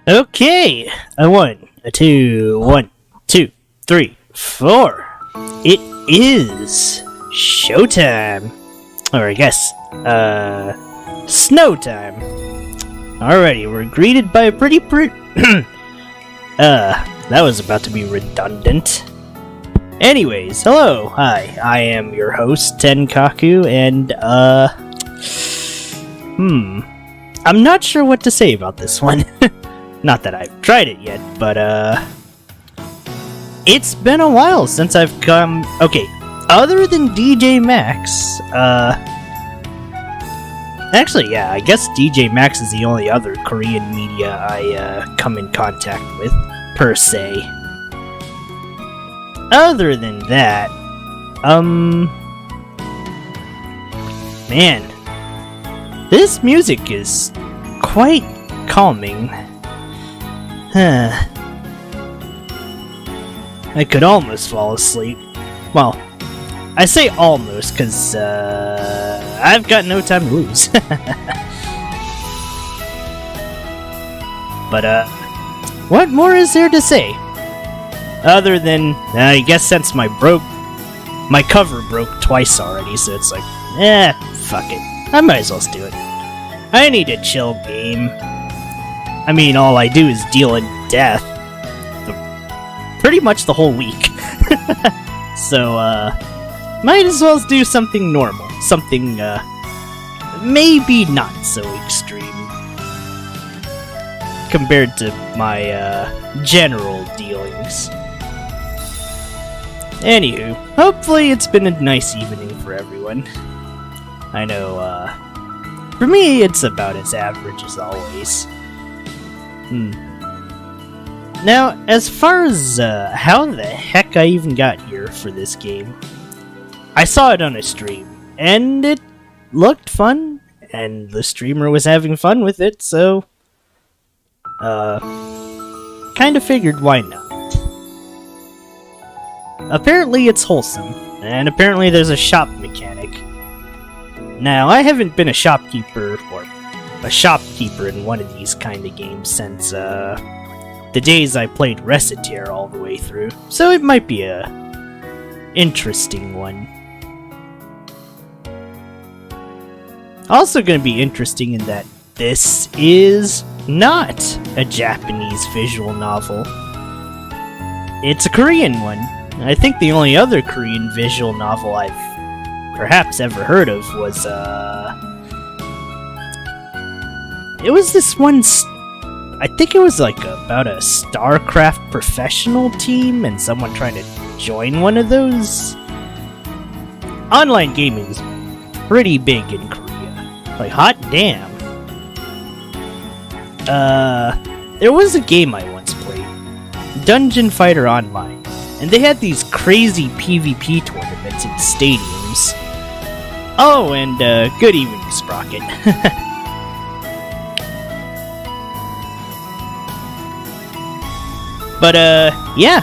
Okay, a 1, a 2, 1, 2, 3, 4. It is showtime. Or I guess, snow time. Alrighty, we're greeted by a pretty that was about to be redundant. Anyways, hello, hi, I am your host, Tenkaku, and, I'm not sure what to say about this one. Not that I've tried it yet, but, it's been a while since I've come... Okay, other than DJ Max, actually, yeah, I guess DJ Max is the only other Korean media I, come in contact with, per se. Other than that, man, this music is quite calming. I could almost fall asleep. Well, I say almost because I've got no time to lose. But what more is there to say? Other than, I guess since my cover broke twice already, so it's like, fuck it. I might as well do it. I need a chill game. I mean, all I do is deal in death. Pretty much the whole week. So, might as well do something normal. Something, maybe not so extreme. Compared to my, general dealings. Anywho, hopefully it's been a nice evening for everyone. I know, for me, it's about as average as always. Now, as far as, how the heck I even got here for this game, I saw it on a stream, and it looked fun, and the streamer was having fun with it, so, kinda figured why not. Apparently it's wholesome, and apparently there's a shop mechanic. Now, I haven't been a shopkeeper in one of these kind of games since, the days I played Recitaire all the way through, so it might be a interesting one. Also gonna be interesting in that this is not a Japanese visual novel. It's a Korean one. I think the only other Korean visual novel I've perhaps ever heard of was, it was this one, I think it was like about a StarCraft professional team and someone trying to join one of those. Online gaming is pretty big in Korea. Like, hot damn. There was a game I once played, Dungeon Fighter Online, and they had these crazy PvP tournaments in stadiums. Oh, and, good evening, Sprocket. But, yeah.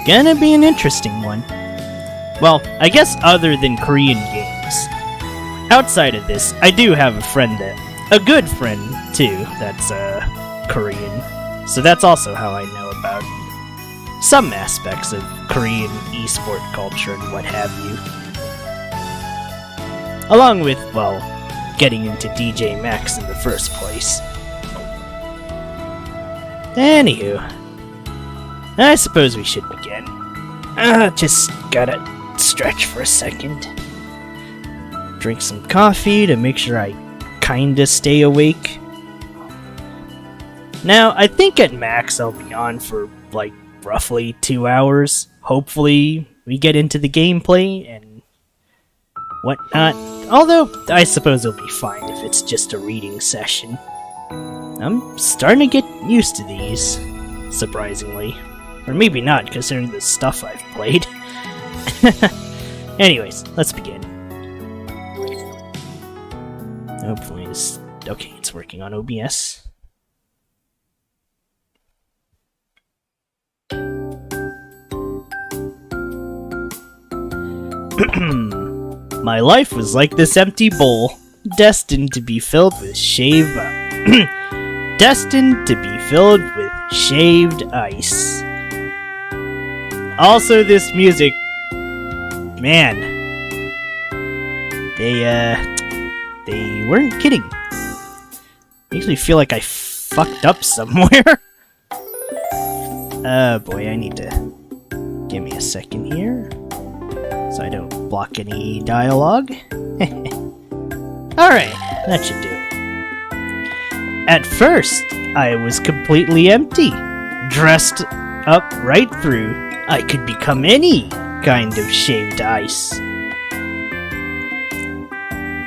Gonna be an interesting one. Well, I guess other than Korean games. Outside of this, I do have a good friend, too, that's, Korean. So that's also how I know about some aspects of Korean esport culture and what have you. Along with, well, getting into DJ Max in the first place. Anywho, I suppose we should begin. Just gotta stretch for a second. Drink some coffee to make sure I kinda stay awake. Now, I think at max I'll be on for, like, roughly 2 hours. Hopefully, we get into the gameplay and whatnot. Although, I suppose it'll be fine if it's just a reading session. I'm starting to get used to these, surprisingly. Or maybe not, considering the stuff I've played. Anyways, let's begin. Hopefully it's... Okay, it's working on OBS. My life was like this empty bowl, destined to be filled with destined to be filled with shaved ice. Also, this music, man, they weren't kidding. Makes me feel like I fucked up somewhere. Boy, I need to give me a second here so I don't block any dialogue. Alright, that should do it. At first, I was completely empty, dressed up right through. I could become any kind of shaved ice.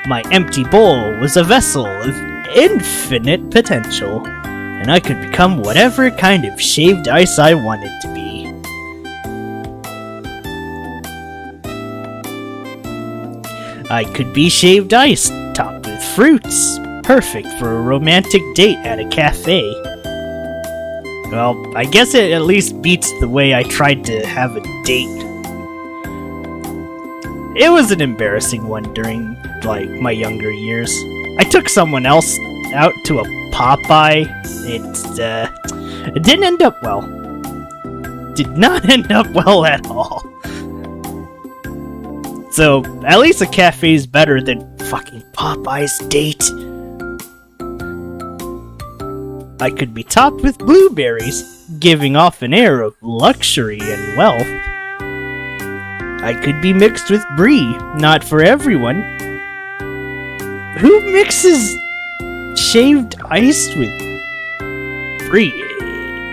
My empty bowl was a vessel of infinite potential, and I could become whatever kind of shaved ice I wanted to be. I could be shaved ice, topped with fruits, perfect for a romantic date at a cafe. Well, I guess it at least beats the way I tried to have a date. It was an embarrassing one during, my younger years. I took someone else out to a Popeye. It didn't end up well. Did not end up well at all. So, at least a cafe's better than fucking Popeye's date. I could be topped with blueberries, giving off an air of luxury and wealth. I could be mixed with brie, not for everyone. Who mixes shaved ice with brie?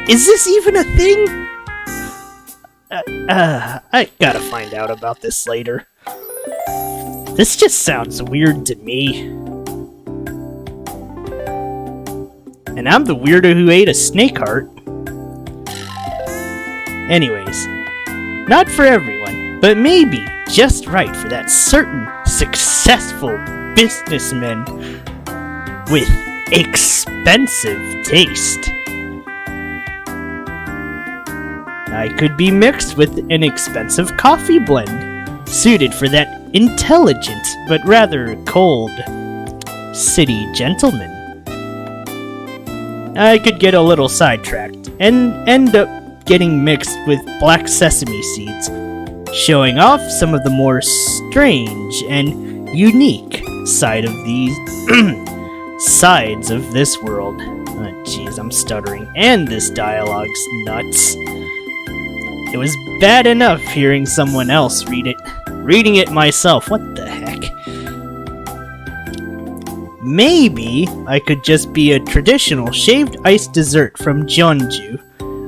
Is this even a thing? I gotta find out about this later. This just sounds weird to me. And I'm the weirdo who ate a snake heart. Anyways, not for everyone, but maybe just right for that certain successful businessman with expensive taste. I could be mixed with an expensive coffee blend, suited for that intelligent but rather cold city gentleman. I could get a little sidetracked and end up getting mixed with black sesame seeds, showing off some of the more strange and unique side of these sides of this world. Oh, jeez, I'm stuttering, and this dialogue's nuts. It was bad enough hearing someone else read it. Reading it myself, what the heck? Maybe I could just be a traditional shaved ice dessert from Jeonju,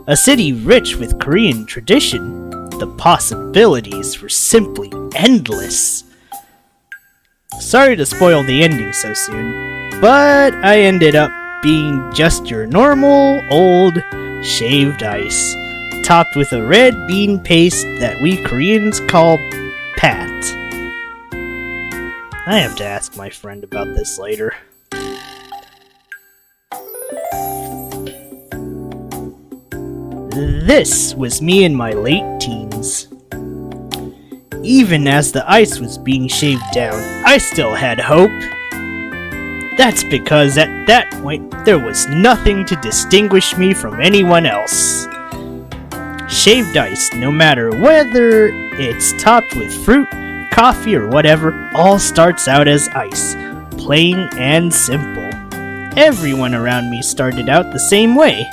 a city rich with Korean tradition. The possibilities were simply endless. Sorry to spoil the ending so soon, but I ended up being just your normal, old, shaved ice, topped with a red bean paste that we Koreans call pat. I have to ask my friend about this later. This was me in my late teens. Even as the ice was being shaved down, I still had hope. That's because at that point, there was nothing to distinguish me from anyone else. Shaved ice, no matter whether it's topped with fruit, coffee, or whatever, all starts out as ice, plain and simple. Everyone around me started out the same way.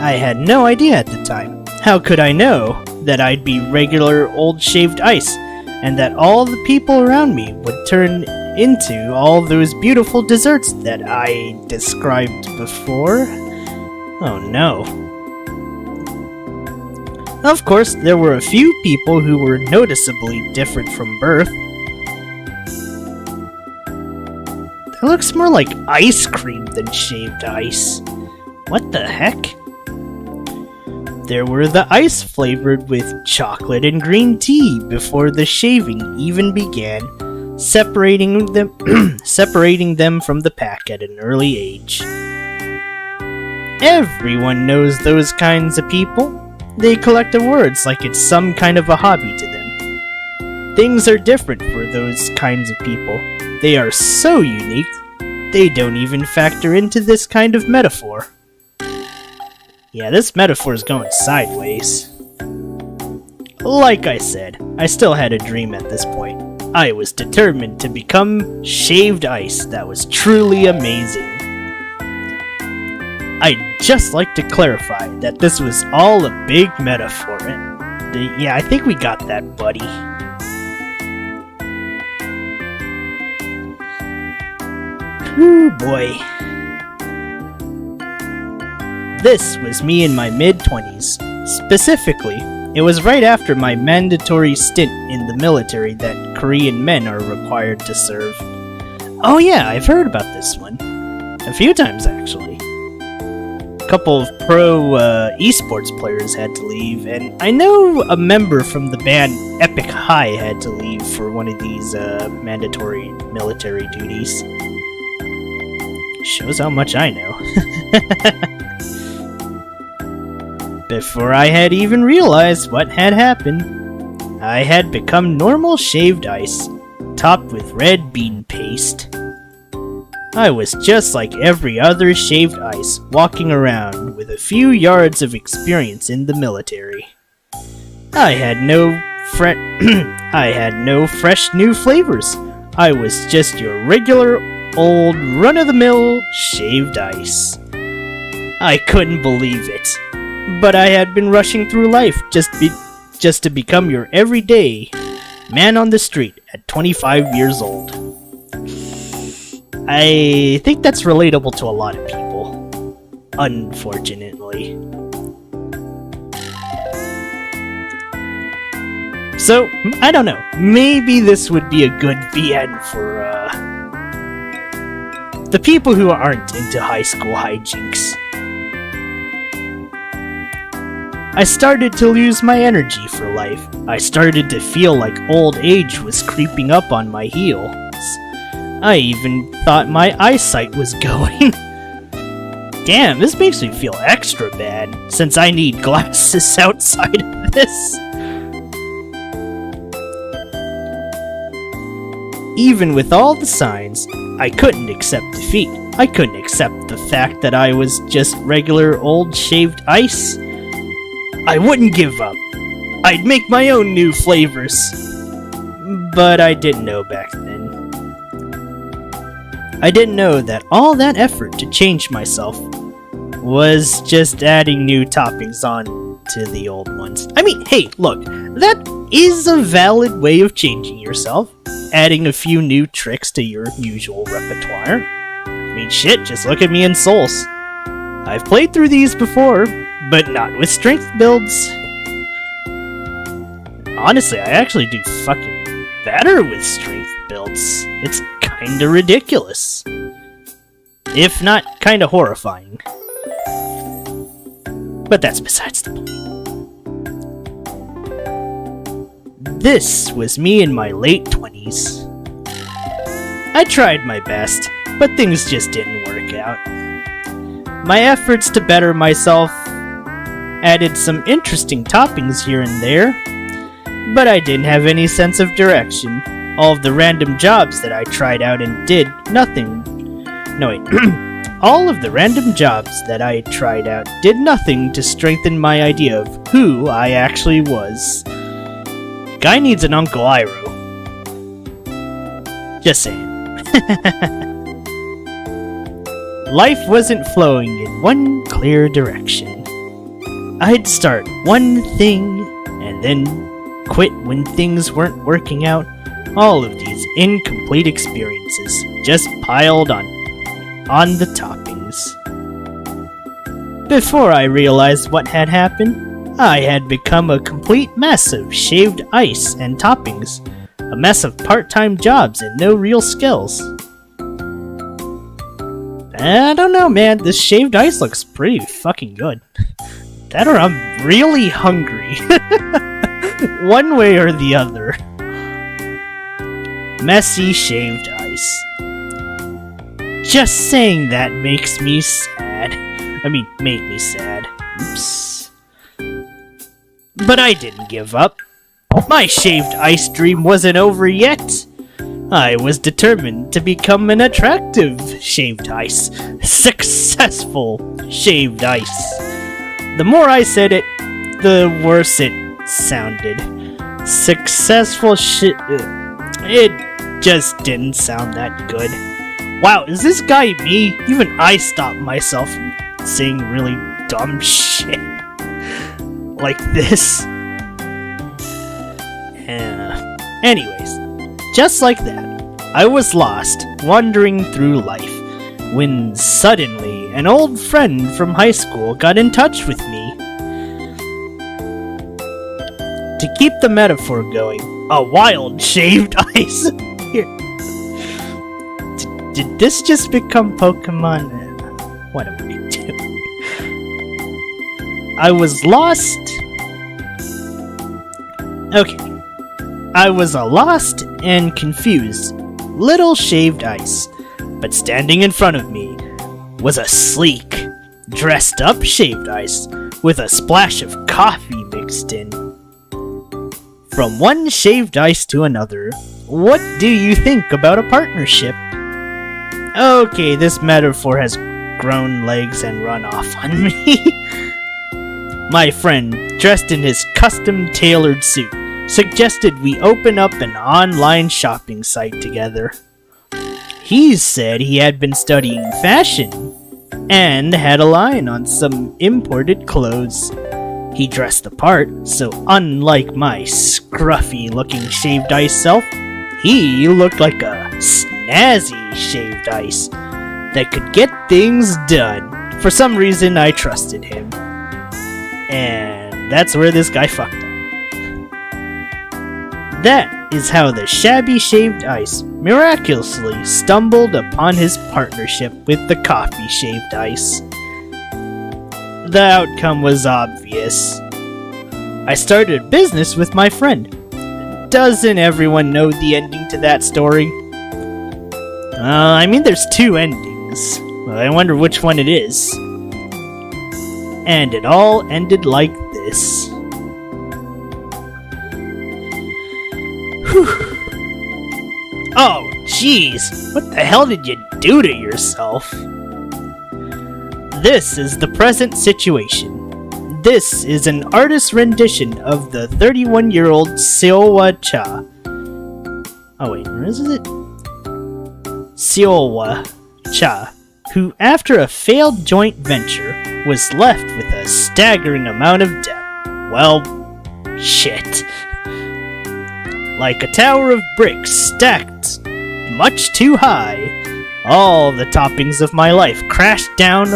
I had no idea at the time. How could I know that I'd be regular old shaved ice, and that all the people around me would turn into all those beautiful desserts that I described before? Oh no. Of course, there were a few people who were noticeably different from birth. That looks more like ice cream than shaved ice. What the heck? There were the ice flavored with chocolate and green tea before the shaving even began, separating them from the pack at an early age. Everyone knows those kinds of people. They collect awards like it's some kind of a hobby to them. Things are different for those kinds of people. They are so unique, They don't even factor into this kind of metaphor. Yeah, this metaphor is going sideways. Like I said, I still had a dream at this point. I was determined to become shaved ice that was truly amazing. I'd just like to clarify that this was all a big metaphor. Yeah, I think we got that, buddy. Ooh, boy. This was me in my mid-20s. Specifically, it was right after my mandatory stint in the military that Korean men are required to serve. Oh yeah, I've heard about this one. A few times, actually. A couple of pro esports players had to leave, and I know a member from the band Epic High had to leave for one of these mandatory military duties. Shows how much I know. Before I had even realized what had happened, I had become normal shaved ice, topped with red bean paste. I was just like every other shaved ice, walking around with a few yards of experience in the military. I had no fresh new flavors. I was just your regular old run-of-the-mill shaved ice. I couldn't believe it. But I had been rushing through life just to become your everyday man on the street at 25 years old. I think that's relatable to a lot of people, unfortunately. So, I don't know, maybe this would be a good VN for the people who aren't into high school hijinks. I started to lose my energy for life. I started to feel like old age was creeping up on my heels. I even thought my eyesight was going. Damn, this makes me feel extra bad, since I need glasses outside of this. Even with all the signs, I couldn't accept defeat. I couldn't accept the fact that I was just regular old shaved ice. I wouldn't give up. I'd make my own new flavors. But I didn't know back then. I didn't know that all that effort to change myself was just adding new toppings on to the old ones. I mean, hey, look, that is a valid way of changing yourself. Adding a few new tricks to your usual repertoire. I mean, shit, just look at me in Souls. I've played through these before, but not with strength builds. Honestly, I actually do fucking better with strength builds. It's kinda ridiculous. If not kinda horrifying. But that's besides the point. This was me in my late 20s. I tried my best, but things just didn't work out. My efforts to better myself added some interesting toppings here and there, but I didn't have any sense of direction. All of the random jobs that I tried out and did nothing. No, wait. All of the random jobs that I tried out did nothing to strengthen my idea of who I actually was. Guy needs an Uncle Iroh. Just saying. Life wasn't flowing in one clear direction. I'd start one thing, and then quit when things weren't working out. All of these incomplete experiences just piled on the toppings. Before I realized what had happened, I had become a complete mess of shaved ice and toppings. A mess of part-time jobs and no real skills. I don't know, man. This shaved ice looks pretty fucking good. That or I'm really hungry. One way or the other. Messy shaved ice. Just saying that makes me sad. I mean, made me sad. Oops. But I didn't give up. My shaved ice dream wasn't over yet. I was determined to become an attractive shaved ice. Successful shaved ice. The more I said it, the worse it sounded. Successful shit. It just didn't sound that good. Wow, is this guy me? Even I stopped myself from saying really dumb shit like this. Anyways, just like that, I was lost, wandering through life, when suddenly an old friend from high school got in touch with me. To keep the metaphor going, a wild shaved ice. Here. Did this just become Pokemon? What am I doing? I was lost. Okay. I was a lost and confused little shaved ice, but standing in front of me was a sleek, dressed up shaved ice with a splash of coffee mixed in. From one shaved ice to another, what do you think about a partnership? Okay, this metaphor has grown legs and run off on me. My friend, dressed in his custom-tailored suit, suggested we open up an online shopping site together. He said he had been studying fashion and had a line on some imported clothes. He dressed the part, so unlike my scruffy-looking shaved ice self, he looked like a snazzy shaved ice that could get things done. For some reason, I trusted him. And that's where this guy fucked up. That is how the shabby shaved ice miraculously stumbled upon his partnership with the coffee shaved ice. The outcome was obvious. I started a business with my friend. Doesn't everyone know the ending to that story? I mean, there's two endings. Well, I wonder which one it is. And it all ended like this. Whew. Oh, jeez. What the hell did you do to yourself? This is the present situation. This is an artist's rendition of the 31-year-old Seowa Cha. Oh wait, where is it? Seowa Cha, who after a failed joint venture was left with a staggering amount of debt. Well, shit. Like a tower of bricks stacked much too high, all the toppings of my life crashed down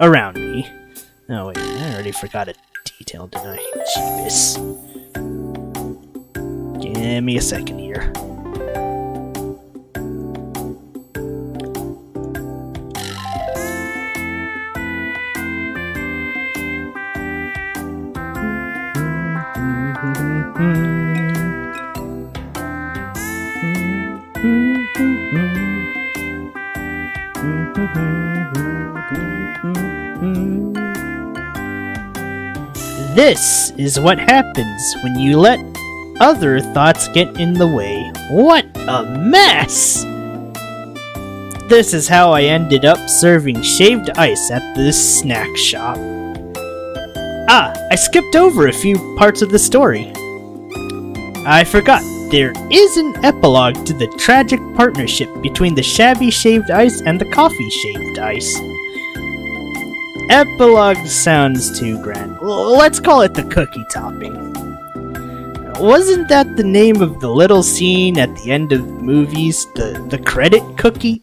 around me. Oh wait, I already forgot a detail, didn't I? Jeebus. Give me a second here. This is what happens when you let other thoughts get in the way. What a mess! This is how I ended up serving shaved ice at this snack shop. I skipped over a few parts of the story. I forgot, there is an epilogue to the tragic partnership between the shabby shaved ice and the coffee shaved ice. Epilogue sounds too grand. Let's call it the cookie topping. Wasn't that the name of the little scene at the end of movies? The credit cookie?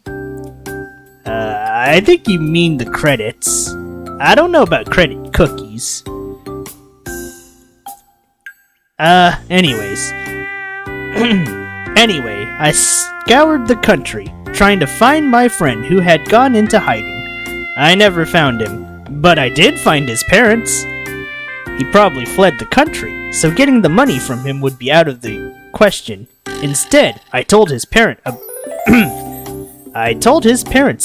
I think you mean the credits. I don't know about credit cookies. Anyways. Anyway, I scoured the country, trying to find my friend who had gone into hiding. I never found him. But I did find his parents. He probably fled the country, so getting the money from him would be out of the question. Instead, I told his parents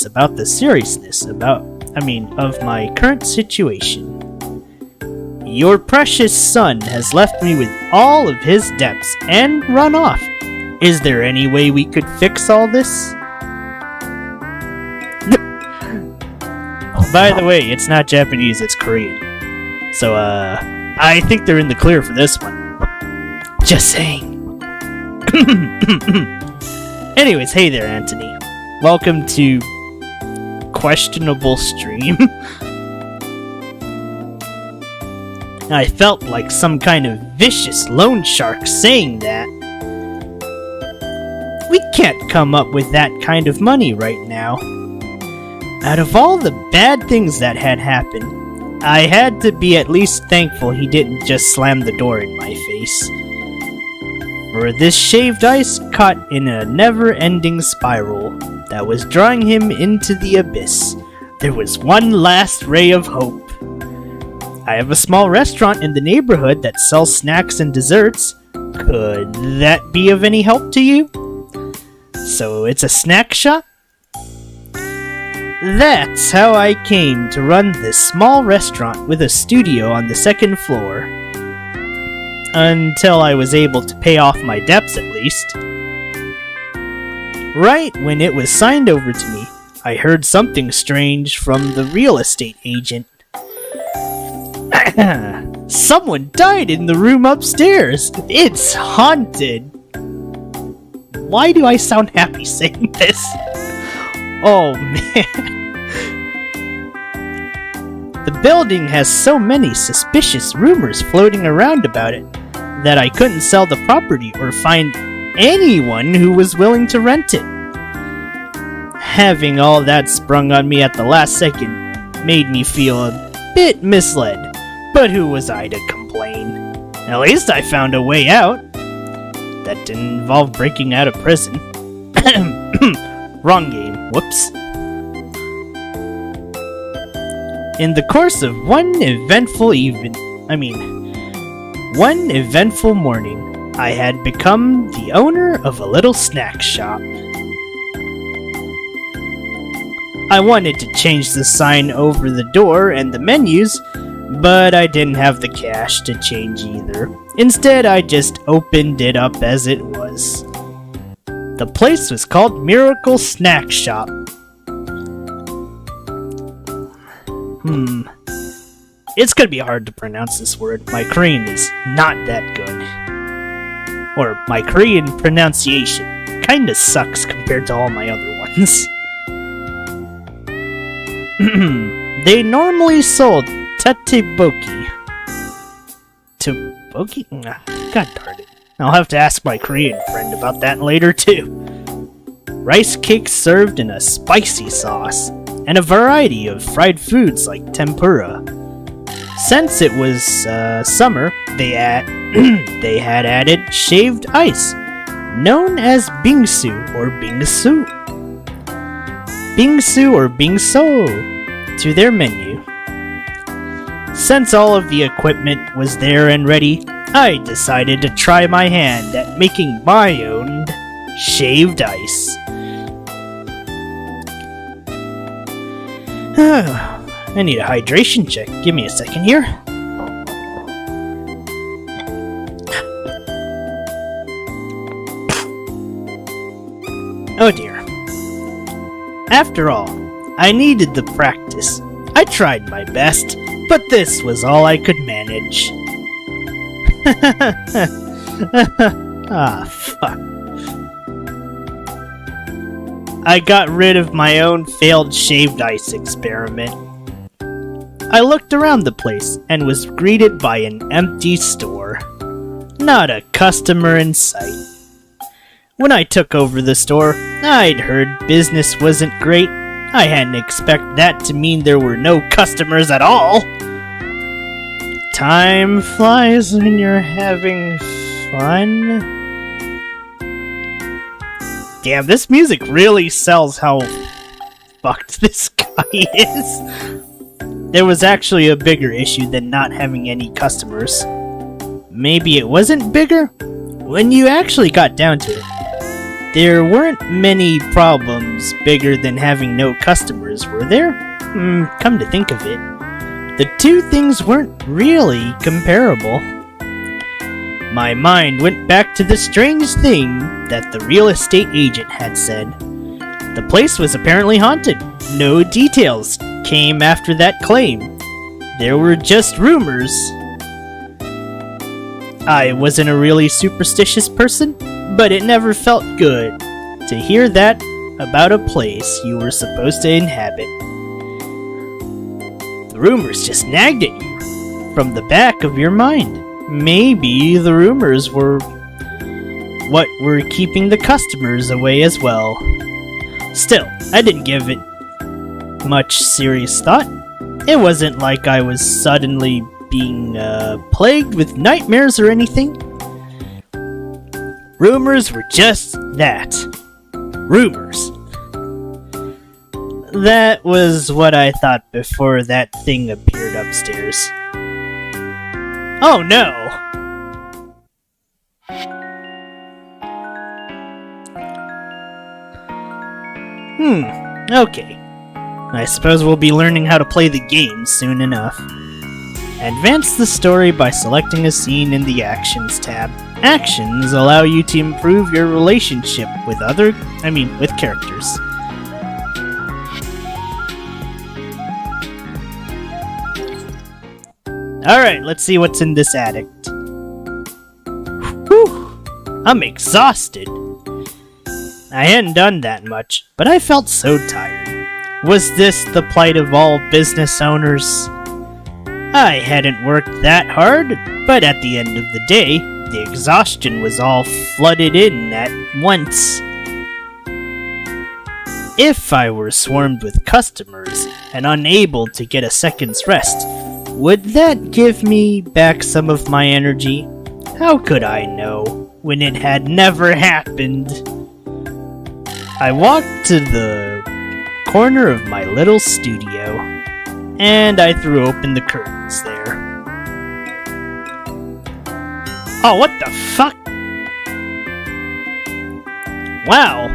about the seriousness of my current situation. Your precious son has left me with all of his debts and run off. Is there any way we could fix all this? By the way, it's not Japanese, it's Korean. So, I think they're in the clear for this one. Just saying. Anyways, hey there, Anthony. Welcome to questionable stream. I felt like some kind of vicious loan shark saying that. We can't come up with that kind of money right now. Out of all the bad things that had happened, I had to be at least thankful he didn't just slam the door in my face. For this shaved ice caught in a never-ending spiral that was drawing him into the abyss, there was one last ray of hope. I have a small restaurant in the neighborhood that sells snacks and desserts. Could that be of any help to you? So it's a snack shop? That's how I came to run this small restaurant with a studio on the second floor. Until I was able to pay off my debts at least. Right when it was signed over to me, I heard something strange from the real estate agent. Someone died in the room upstairs. It's haunted. Why do I sound happy saying this? Oh man. The building has so many suspicious rumors floating around about it that I couldn't sell the property or find anyone who was willing to rent it. Having all that sprung on me at the last second made me feel a bit misled, but who was I to complain? At least I found a way out. That didn't involve breaking out of prison. Wrong game, whoops. In the course of one eventful morning, I had become the owner of a little snack shop. I wanted to change the sign over the door and the menus, but I didn't have the cash to change either. Instead, I just opened it up as it was. The place was called Miracle Snack Shop. It's gonna be hard to pronounce this word. My Korean is not that good. Or my Korean pronunciation kinda sucks compared to all my other ones. They normally sold tteokbokki. Tteokbokki? God darn it. I'll have to ask my Korean friend about that later too. Rice cakes served in a spicy sauce, and a variety of fried foods like tempura. Since it was summer, they had added shaved ice, known as bingsu or bingsu. Bingsu or bingso to their menu. Since all of the equipment was there and ready, I decided to try my hand at making my own shaved ice. I need a hydration check. Give me a second here. Oh dear. After all, I needed the practice. I tried my best, but this was all I could manage. Ah, fuck. I got rid of my own failed shaved ice experiment. I looked around the place and was greeted by an empty store. Not a customer in sight. When I took over the store, I'd heard business wasn't great. I hadn't expected that to mean there were no customers at all. Time flies when you're having fun. Damn, this music really sells how fucked this guy is. There was actually a bigger issue than not having any customers. Maybe it wasn't bigger? When you actually got down to it, there weren't many problems bigger than having no customers, were there? Come to think of it, the two things weren't really comparable. My mind went back to the strange thing that the real estate agent had said. The place was apparently haunted. No details came after that claim. There were just rumors. I wasn't a really superstitious person, but it never felt good to hear that about a place you were supposed to inhabit. The rumors just nagged at you from the back of your mind. Maybe the rumors were what were keeping the customers away as well. Still, I didn't give it much serious thought. It wasn't like I was suddenly being plagued with nightmares or anything. Rumors were just that. Rumors. That was what I thought before that thing appeared upstairs. Oh no! Okay. I suppose we'll be learning how to play the game soon enough. Advance the story by selecting a scene in the Actions tab. Actions allow you to improve your relationship with with characters. Alright, let's see what's in this attic. Whew! I'm exhausted. I hadn't done that much, but I felt so tired. Was this the plight of all business owners? I hadn't worked that hard, but at the end of the day, the exhaustion was all flooded in at once. If I were swarmed with customers and unable to get a second's rest, would that give me back some of my energy? How could I know when it had never happened? I walked to the corner of my little studio, and I threw open the curtains there. Oh, what the fuck? Wow,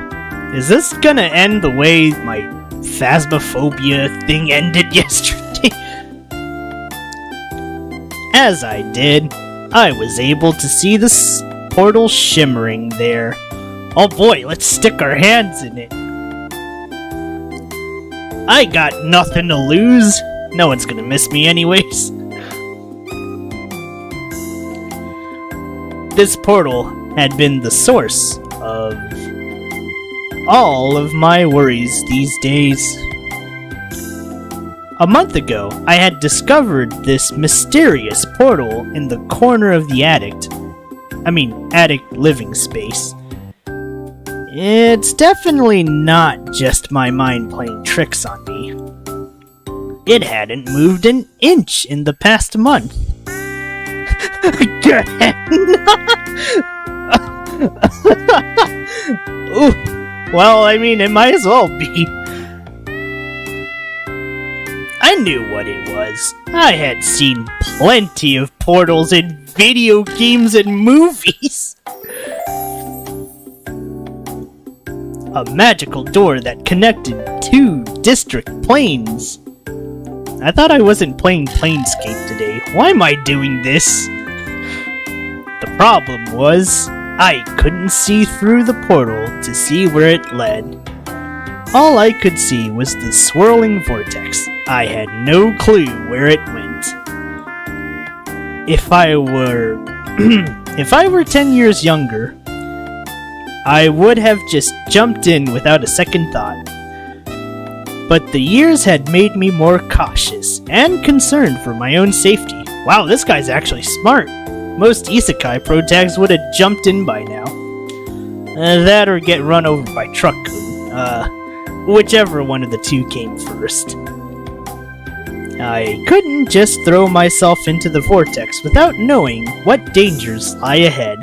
is this gonna end the way my phasmophobia thing ended yesterday? As I did, I was able to see the portal shimmering there. Oh boy, let's stick our hands in it. I got nothing to lose. No one's gonna miss me anyways. This portal had been the source of all of my worries these days. A month ago, I had discovered this mysterious portal in the corner of the attic living space. It's definitely not just my mind playing tricks on me. It hadn't moved an inch in the past month. Ooh, well, I mean, it might as well be. I knew what it was. I had seen plenty of portals in video games and movies. A magical door that connected two district planes. I thought I wasn't playing Planescape today. Why am I doing this? The problem was, I couldn't see through the portal to see where it led. All I could see was the swirling vortex. I had no clue where it went. If I were 10 years younger, I would have just jumped in without a second thought. But the years had made me more cautious and concerned for my own safety. Wow, this guy's actually smart. Most isekai protags would have jumped in by now. That or get run over by truck-kun. Whichever one of the two came first. I couldn't just throw myself into the vortex without knowing what dangers lie ahead.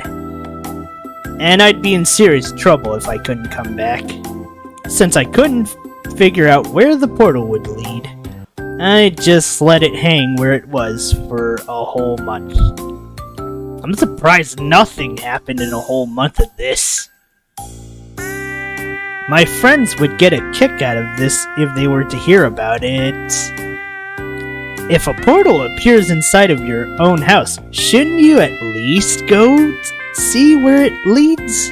And I'd be in serious trouble if I couldn't come back. Since I couldn't figure out where the portal would lead, I just let it hang where it was for a whole month. I'm surprised nothing happened in a whole month of this. My friends would get a kick out of this if they were to hear about it. If a portal appears inside of your own house, shouldn't you at least go see where it leads?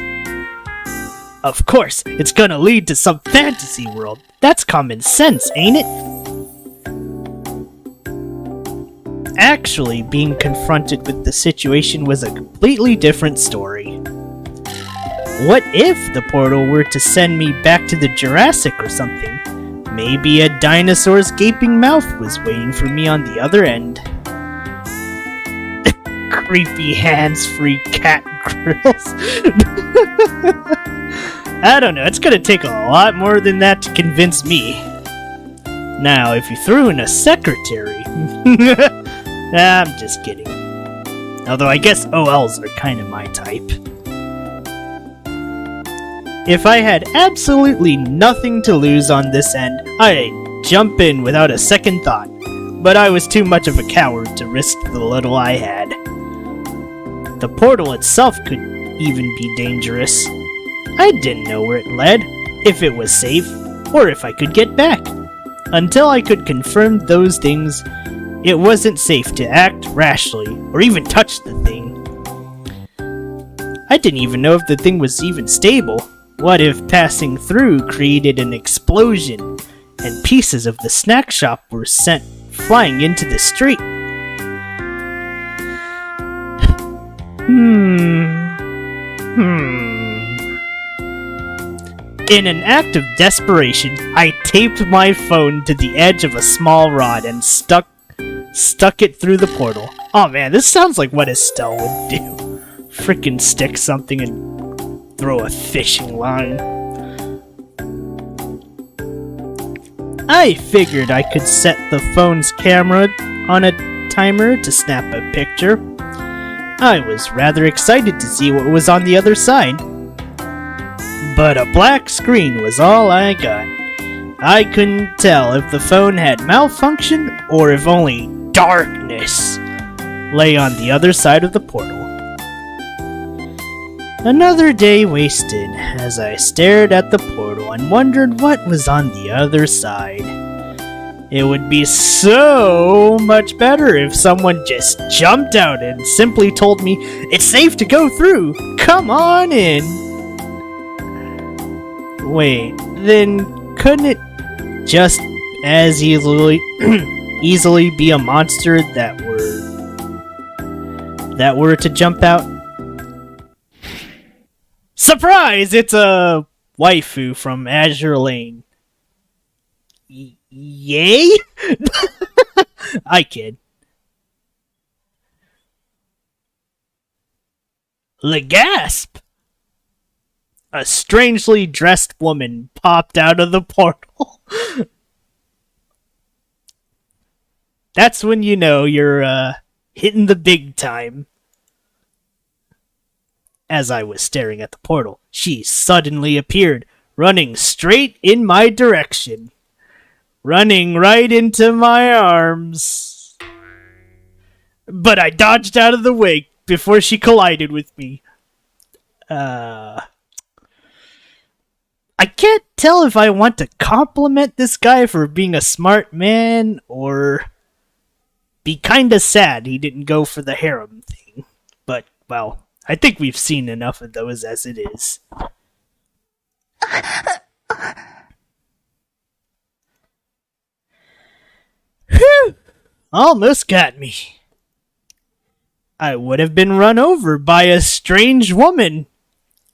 Of course, it's gonna lead to some fantasy world. That's common sense, ain't it? Actually, being confronted with the situation was a completely different story. What if the portal were to send me back to the Jurassic or something? Maybe a dinosaur's gaping mouth was waiting for me on the other end. Creepy hands-free cat grills. I don't know, it's gonna take a lot more than that to convince me. Now, if you threw in a secretary... I'm just kidding. Although I guess OLs are kinda my type. If I had absolutely nothing to lose on this end, I'd jump in without a second thought. But I was too much of a coward to risk the little I had. The portal itself could even be dangerous. I didn't know where it led, if it was safe, or if I could get back. Until I could confirm those things, it wasn't safe to act rashly, or even touch the thing. I didn't even know if the thing was even stable. What if passing through created an explosion, and pieces of the snack shop were sent flying into the street? In an act of desperation, I taped my phone to the edge of a small rod and stuck it through the portal. Oh man, this sounds like what Estelle would do. Frickin' stick something and throw a fishing line. I figured I could set the phone's camera on a timer to snap a picture. I was rather excited to see what was on the other side. But a black screen was all I got. I couldn't tell if the phone had malfunctioned or if only darkness lay on the other side of the portal. Another day wasted as I stared at the portal and wondered what was on the other side. It would be so much better if someone just jumped out and simply told me, "It's safe to go through, come on in." Wait, then couldn't it just as easily be a monster that were to jump out? Surprise! It's a waifu from Azure Lane. Yay? I kid. Legasp! A strangely dressed woman popped out of the portal. That's when you know you're hitting the big time. As I was staring at the portal, she suddenly appeared, running straight in my direction. Running right into my arms. But I dodged out of the way before she collided with me. I can't tell if I want to compliment this guy for being a smart man, or be kinda sad he didn't go for the harem thing. But, well, I think we've seen enough of those as it is. Whew! Almost got me. I would have been run over by a strange woman.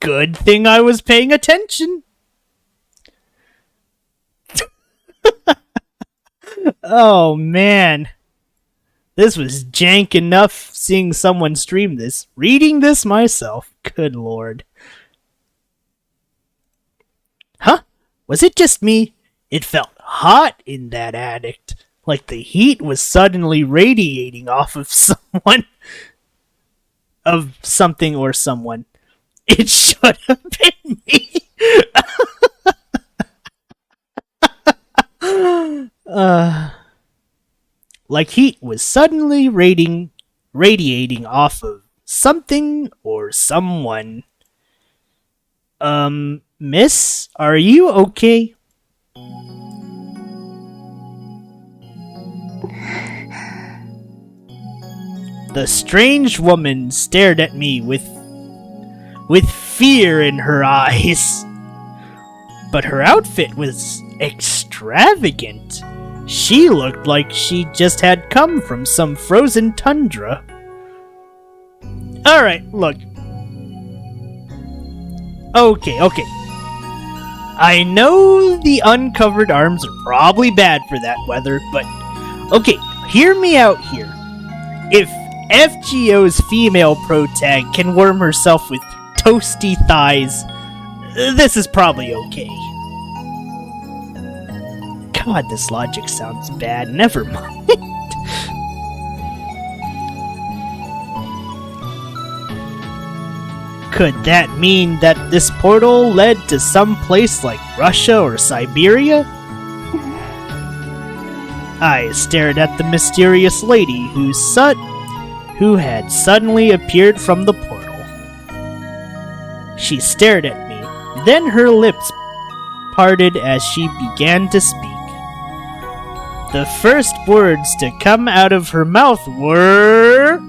Good thing I was paying attention. Oh man. This was jank enough seeing someone stream this. Reading this myself. Good lord. Huh? Was it just me? It felt hot in that attic. Like the heat was suddenly radiating off of someone. Of something or someone. It should have been me. Like heat was suddenly radiating off of something or someone. Miss, are you okay? The strange woman stared at me with fear in her eyes. But her outfit was extravagant. She looked like she just had come from some frozen tundra. Alright, look. Okay. I know the uncovered arms are probably bad for that weather, but okay, hear me out here. If FGO's female protag can warm herself with toasty thighs, this is probably okay. God, this logic sounds bad. Never mind. Could that mean that this portal led to some place like Russia or Siberia? I stared at the mysterious lady who had suddenly appeared from the portal. She stared at me, then her lips parted as she began to speak. The first words to come out of her mouth were...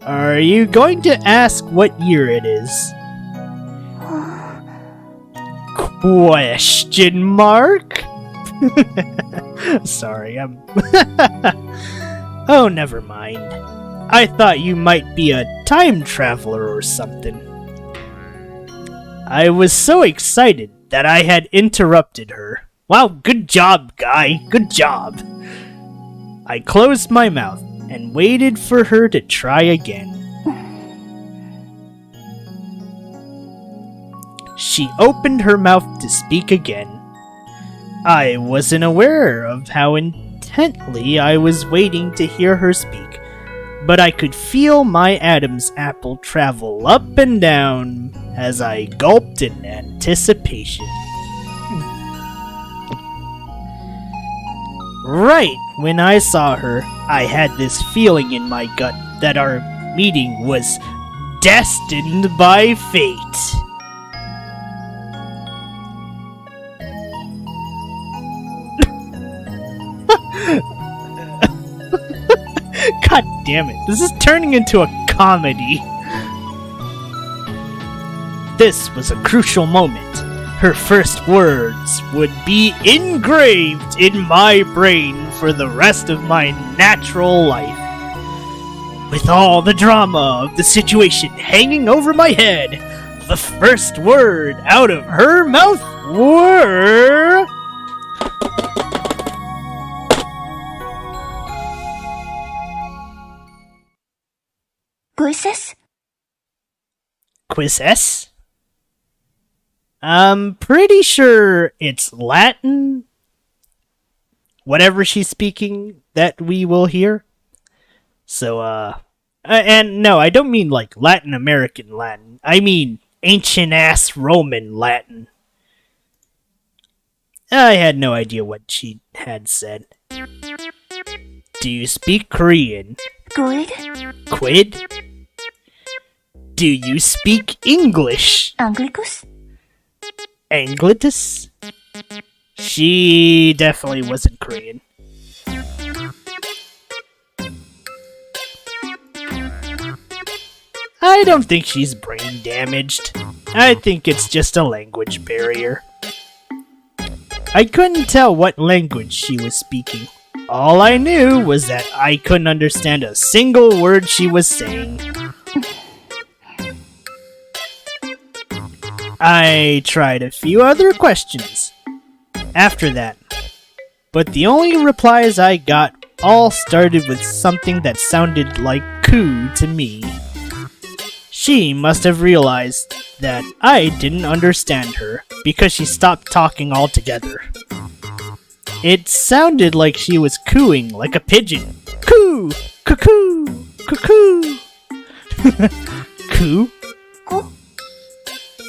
Are you going to ask what year it is? Question mark? Sorry, I'm... Oh, never mind. I thought you might be a time traveler or something. I was so excited that I had interrupted her. Wow, good job, guy. Good job. I closed my mouth and waited for her to try again. She opened her mouth to speak again. I wasn't aware of how intently I was waiting to hear her speak, but I could feel my Adam's apple travel up and down as I gulped in anticipation. Right when I saw her, I had this feeling in my gut that our meeting was destined by fate. God damn it, this is turning into a comedy. This was a crucial moment. Her first words would be engraved in my brain for the rest of my natural life. With all the drama of the situation hanging over my head, the first word out of her mouth were... Quizzes? Quizzes? I'm pretty sure it's Latin. Whatever she's speaking that we will hear. So, and no, I don't mean like Latin American Latin. I mean ancient-ass Roman Latin. I had no idea what she had said. Do you speak Korean? Good. Quid? Do you speak English? Anglicus? Anglitus? She definitely wasn't Korean. I don't think she's brain damaged. I think it's just a language barrier. I couldn't tell what language she was speaking. All I knew was that I couldn't understand a single word she was saying. I tried a few other questions after that, but the only replies I got all started with something that sounded like "coo" to me. She must have realized that I didn't understand her because she stopped talking altogether. It sounded like she was cooing like a pigeon. Coo! Cuckoo! Cuckoo! Coo?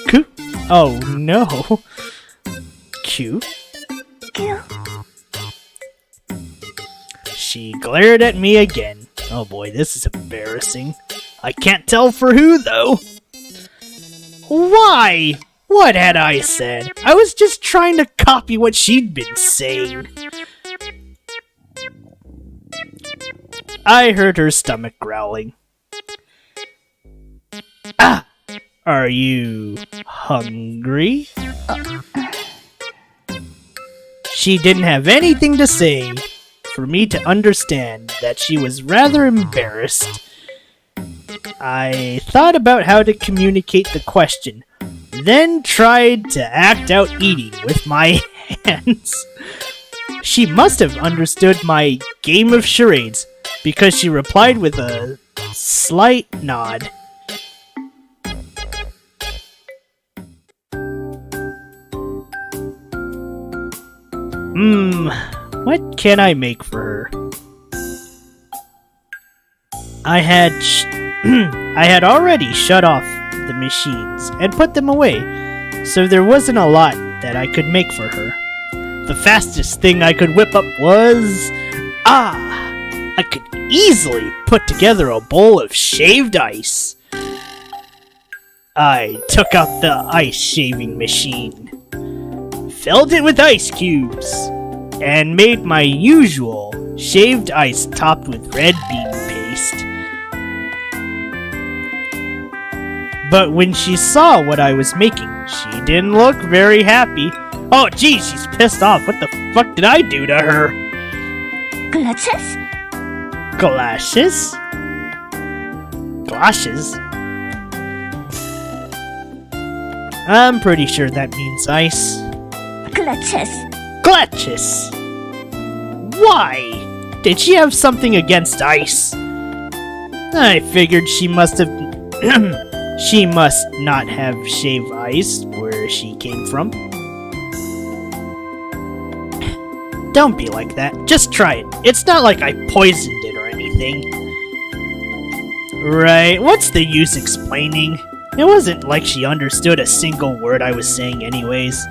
Coo? Oh no. Q? Q. She glared at me again. Oh boy, this is embarrassing. I can't tell for who, though. Why? What had I said? I was just trying to copy what she'd been saying. I heard her stomach growling. Ah! Are you hungry? She didn't have anything to say for me to understand that she was rather embarrassed. I thought about how to communicate the question, then tried to act out eating with my hands. She must have understood my game of charades because she replied with a slight nod. What can I make for her? I had already shut off the machines and put them away, so there wasn't a lot that I could make for her. The fastest thing I could whip up was... I could easily put together a bowl of shaved ice. I took out the ice shaving machine, filled it with ice cubes, and made my usual shaved ice topped with red bean paste. But when she saw what I was making, she didn't look very happy. Oh geez, she's pissed off. What the fuck did I do to her? Glasses? Glasses? Glasses? I'm pretty sure that means ice. Glasses. Glasses! Why? Did she have something against ice? I figured she must have... she must not have shaved ice where she came from. Don't be like that. Just try it. It's not like I poisoned it or anything. Right, what's the use explaining? It wasn't like she understood a single word I was saying anyways.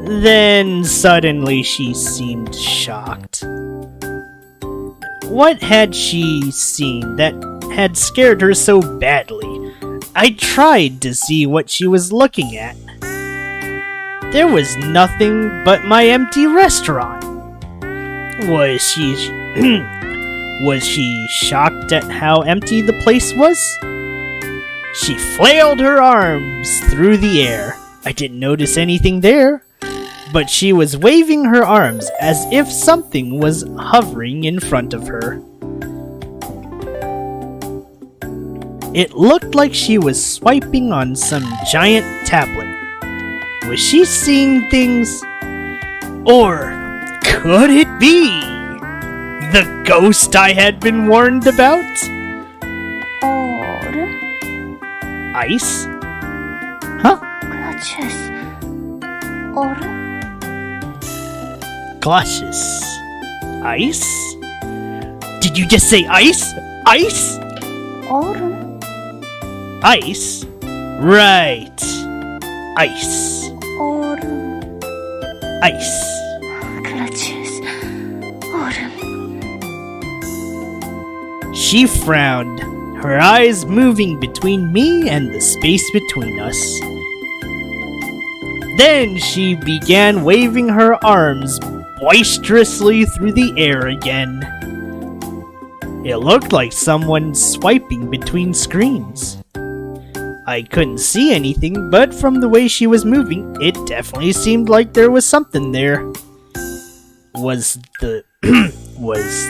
Then suddenly she seemed shocked. What had she seen that had scared her so badly? I tried to see what she was looking at. There was nothing but my empty restaurant. Was she shocked at how empty the place was? She flailed her arms through the air. I didn't notice anything there, but she was waving her arms as if something was hovering in front of her. It looked like she was swiping on some giant tablet. Was she seeing things? Or could it be the ghost I had been warned about? Or Ice? Huh? glasses. Or Glasses. Ice? Did you just say ice? Ice? or Ice? Right. Ice. or Ice. glasses. Or She frowned, her eyes moving between me and the space between us. Then she began waving her arms boisterously through the air again. It looked like someone swiping between screens. I couldn't see anything, but from the way she was moving, it definitely seemed like there was something there. Was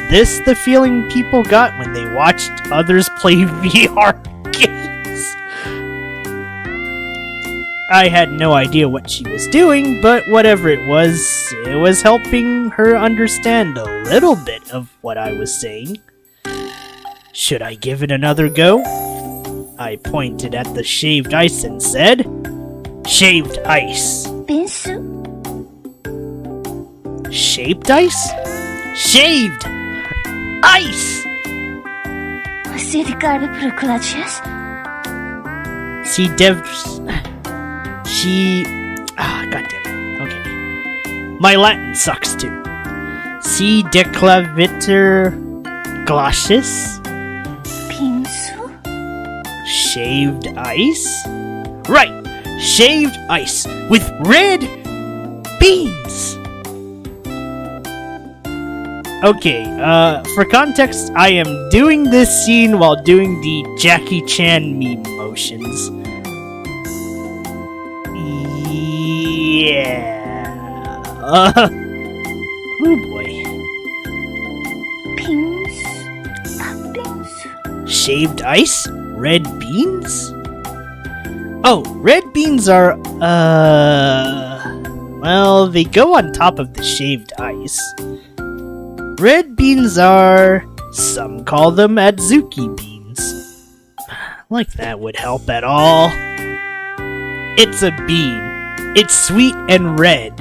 this the feeling people got when they watched others play VR games? I had no idea what she was doing, but whatever it was helping her understand a little bit of what I was saying. Should I give it another go? I pointed at the shaved ice and said, "Shaved ice." Binsu. Shaped ice? Shaved ice! Certified for glasses. Goddamn. Okay. My Latin sucks too. Si declaviter glacis? Binsu. Shaved ice? Right! Shaved ice with red beans! Okay, for context, I am doing this scene while doing the Jackie Chan meme motions. Yeah. Oh boy. Beans. Beans. Shaved ice? Red beans? Oh, red beans are, well, they go on top of the shaved ice. Red beans are, some call them adzuki beans. Like that would help at all. It's a bean. It's sweet and red.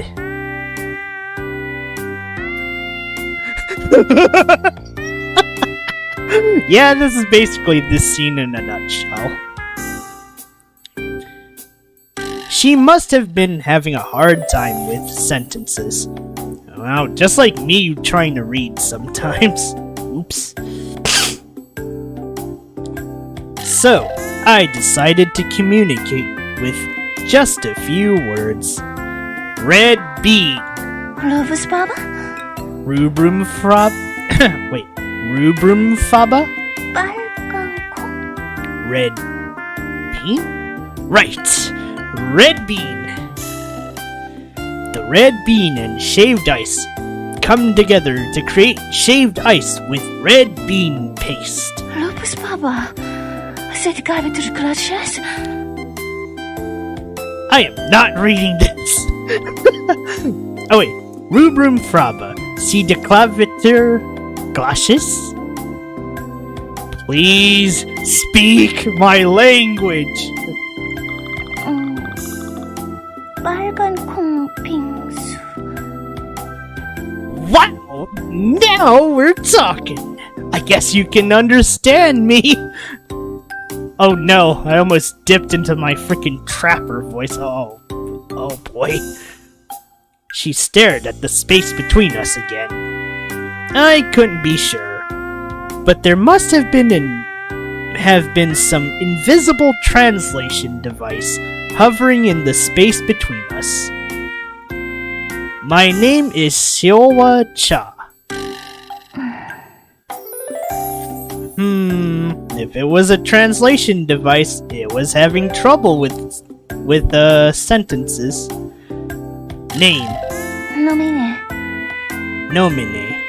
Yeah, this is basically this scene in a nutshell. She must have been having a hard time with sentences. Wow, just like me trying to read sometimes. Oops. So, I decided to communicate with just a few words. Red bean. Rufus Baba? Rubrum frab. Wait, rubrum faba? 빨간 콩. Red bean? Right! Red bean! The red bean and shaved ice come together to create shaved ice with red bean paste. Rufus Baba. Said garbage clutches. I am not reading this! Oh wait, rubrum fraba. Si de clavitur glacis? Please speak my language! 빨간 콩 빙수. Wow! Now we're talking! I guess you can understand me! Oh no, I almost dipped into my freaking trapper voice. Oh boy. She stared at the space between us again. I couldn't be sure, but there must have been some invisible translation device hovering in the space between us. My name is Seowa Cha. If it was a translation device, it was having trouble with sentences. Name. Nomine. Nomine.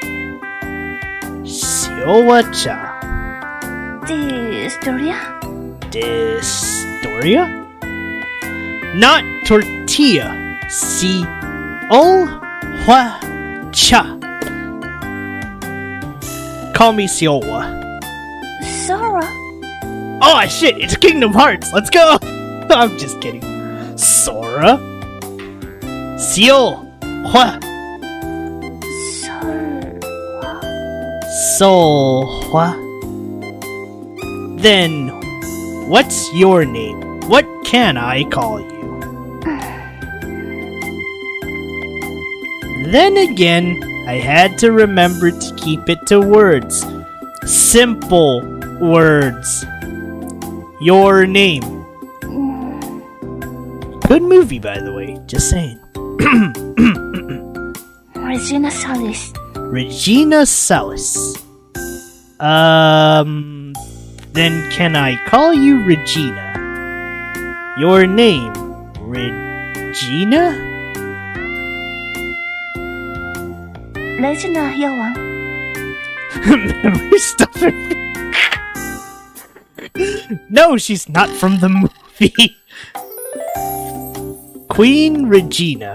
Seowa Cha. Distoria? Distoria? Not tortilla. Seowa Cha. Call me Seowa. Sora? Oh shit, it's Kingdom Hearts, let's go! I'm just kidding. Sora? Seowa. Solhwa. Then, what's your name? What can I call you? Then again, I had to remember to keep it to words. Simple words. Your name. Good movie, by the way, just saying. Regina Salis. Regina Salis. Then can I call you Regina? Your name, Regina? 레지나 여왕. Memory stuffer. No, she's not from the movie. Queen Regina.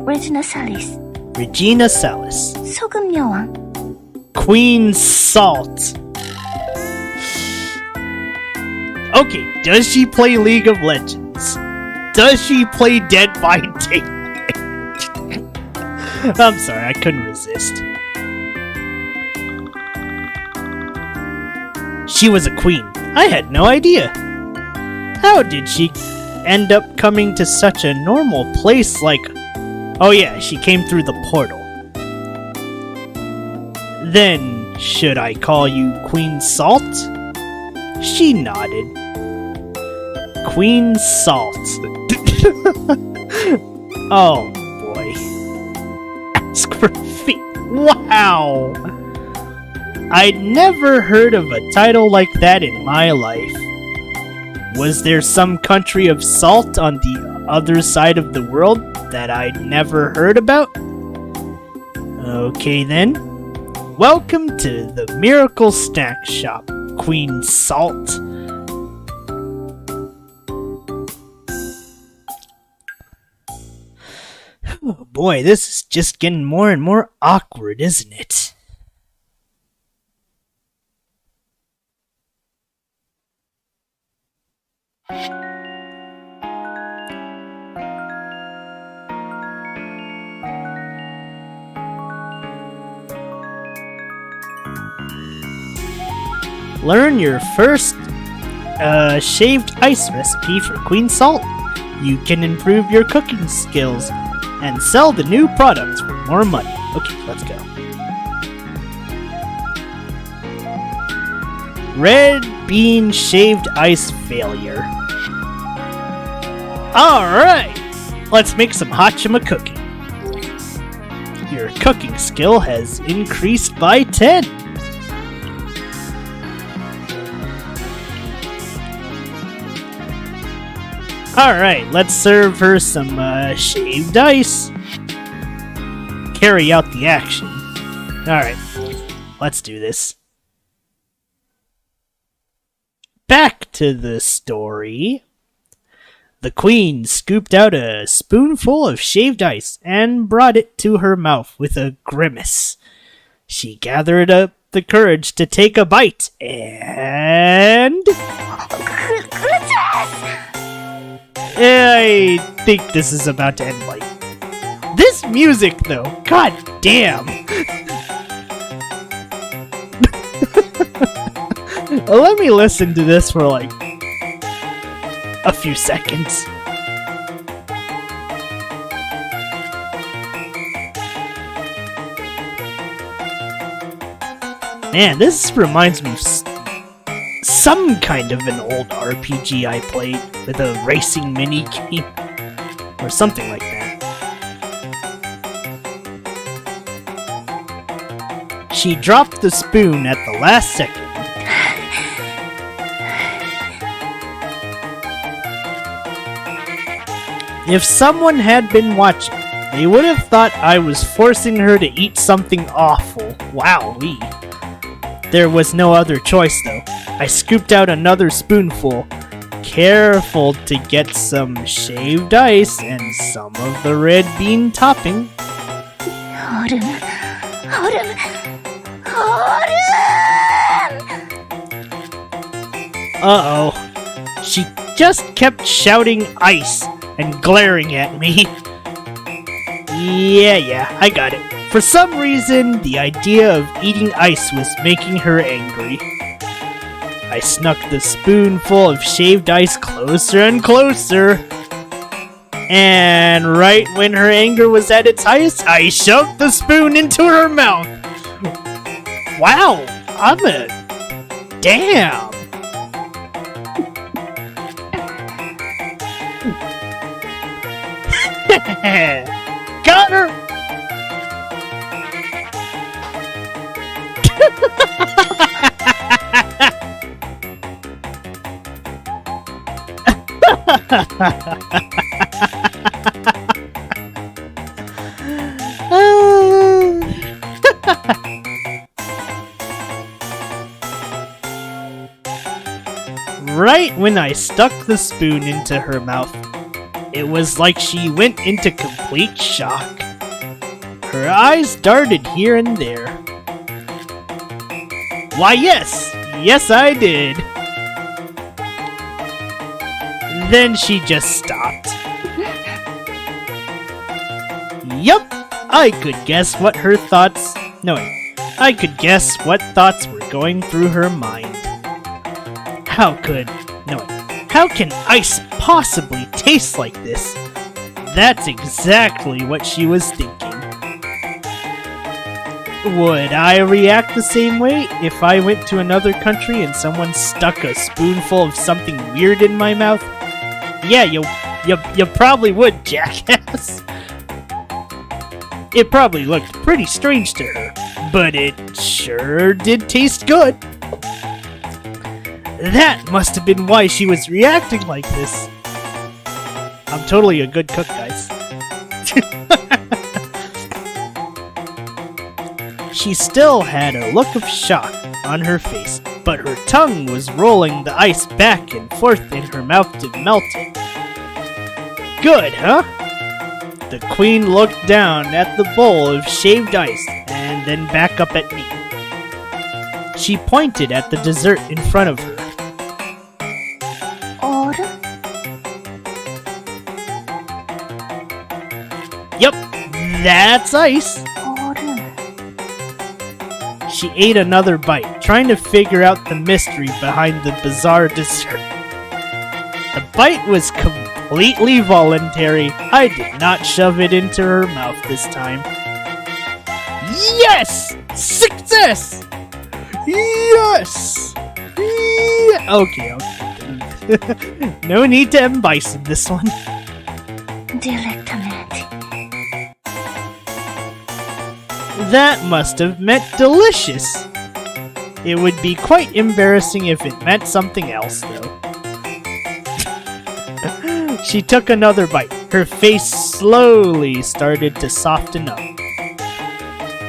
Regina Salis. Regina Salis. 소금 여왕. Queen Salt. Okay, does she play League of Legends? Does she play Dead by Daylight? I'm sorry, I couldn't resist. She was a queen. I had no idea. How did she end up coming to such a normal place like... Oh yeah, she came through the portal. Then, should I call you Queen Salt? She nodded. Queen Salt. Oh boy. Ask for feet. Wow! I'd never heard of a title like that in my life. Was there some country of salt on the other side of the world that I'd never heard about? Okay then. Welcome to the Miracle Snack Shop, Queen Salt. Oh boy, this is just getting more and more awkward, isn't it? Learn your first shaved ice recipe for Queen Salt. You can improve your cooking skills and sell the new products for more money. Okay, let's go. Red bean shaved ice failure. Alright, let's make some hachima cooking. Your cooking skill has increased by 10. Alright, let's serve her some shaved ice. Carry out the action. Alright, let's do this. Back to the story. The queen scooped out a spoonful of shaved ice and brought it to her mouth with a grimace. She gathered up the courage to take a bite and... I think this is about to end like... This music, though, god damn! Let me listen to this for like... a few seconds. Man, this reminds me of some kind of an old RPG I played with a racing mini game or something like that. She dropped the spoon at the last second. If someone had been watching, they would have thought I was forcing her to eat something awful. Wowee. There was no other choice though. I scooped out another spoonful, careful to get some shaved ice and some of the red bean topping. Uh-oh. She just kept shouting ice and glaring at me. Yeah, I got it. For some reason, the idea of eating ice was making her angry. I snuck the spoonful of shaved ice closer and closer. And right when her anger was at its highest, I shoved the spoon into her mouth. Wow, damn. Got her! Right when I stuck the spoon into her mouth, it was like she went into complete shock. Her eyes darted here and there. Why, yes I did. Then she just stopped. Yup, I could guess what her thoughts... I could guess what thoughts were going through her mind. How can ice possibly taste like this? That's exactly what she was thinking. Would I react the same way if I went to another country and someone stuck a spoonful of something weird in my mouth? Yeah, you probably would, jackass. It probably looked pretty strange to her, but it sure did taste good. That must have been why she was reacting like this. I'm totally a good cook, guys. She still had a look of shock on her face, but her tongue was rolling the ice back and forth in her mouth to melt it. Good, huh? The queen looked down at the bowl of shaved ice and then back up at me. She pointed at the dessert in front of her. 얼음? Yep, that's ice. 얼음. She ate another bite, trying to figure out the mystery behind the bizarre dessert. The bite was completely voluntary. I did not shove it into her mouth this time. Yes! Success! Yes! Okay. No need to advice in this one. Directamente. That must have meant delicious. It would be quite embarrassing if it meant something else, though. She took another bite. Her face slowly started to soften up.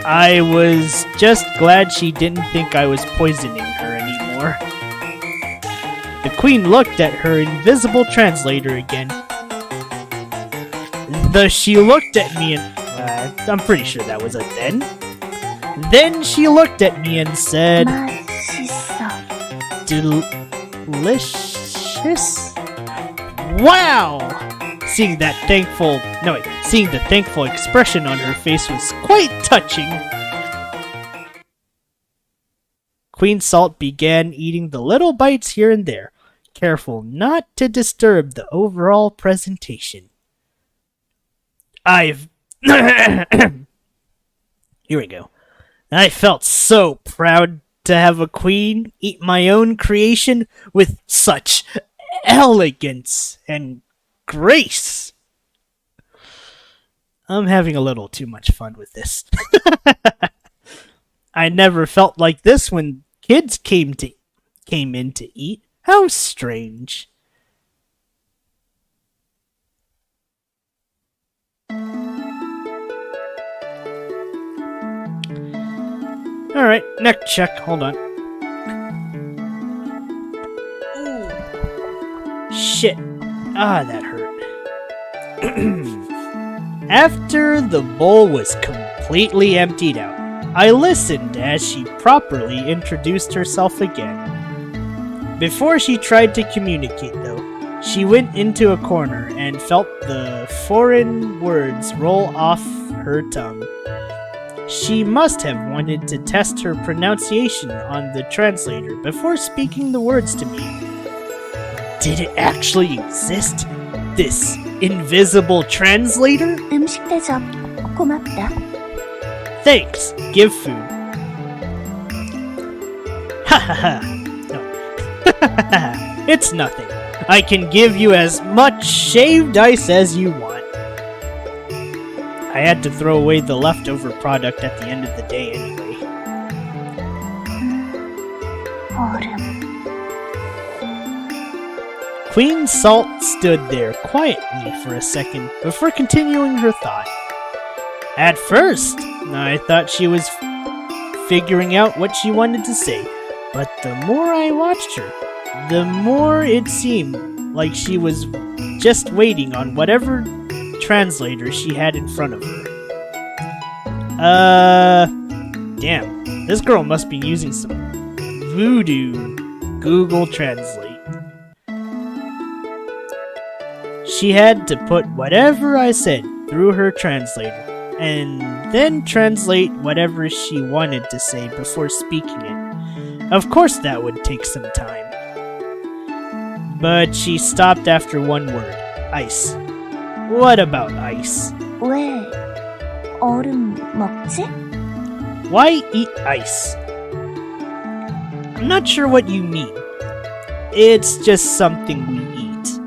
I was just glad she didn't think I was poisoning her anymore. The queen looked at her invisible translator again. She looked at me and... I'm pretty sure that was a then. Then she looked at me and said... 맛있어. Delicious? Wow! Seeing the thankful expression on her face was quite touching. Queen Salt began eating the little bites here and there, careful not to disturb the overall presentation. Here we go. I felt so proud to have a queen eat my own creation with such elegance and grace. I'm having a little too much fun with this. I never felt like this when kids came in to eat. How strange. Alright, neck check. Hold on. Ooh. Shit. That hurt. After the bowl was completely emptied out, I listened as she properly introduced herself again. Before she tried to communicate, though, she went into a corner and felt the foreign words roll off her tongue. She must have wanted to test her pronunciation on the translator before speaking the words to me. Did it actually exist? This invisible translator? 음식 대접 고맙다. Thanks. Give food. Ha ha ha. No. It's nothing. I can give you as much shaved ice as you want. I had to throw away the leftover product at the end of the day anyway. 얼음. Queen Salt stood there quietly for a second before continuing her thought. At first, I thought she was figuring out what she wanted to say, but the more I watched her, the more it seemed like she was just waiting on whatever translator she had in front of her. Damn, this girl must be using some voodoo Google Translate. She had to put whatever I said through her translator, and then translate whatever she wanted to say before speaking it. Of course that would take some time. But she stopped after one word. Ice. What about ice? 왜 얼음 먹지? Why eat ice? I'm not sure what you mean. It's just something we eat.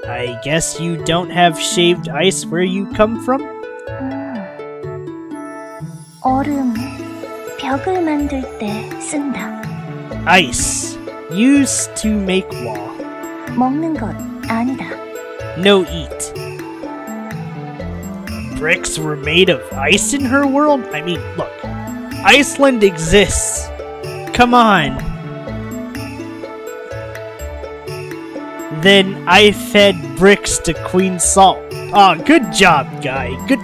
I guess you don't have shaved ice where you come from? 얼음 벽을 만들 때 쓴다. Ice. Used to make wall. 먹는 것 아니다. No eat. Bricks were made of ice in her world? I mean, look. Iceland exists. Come on. Then I fed bricks to Queen Salt. Aw, good job, guy. Good.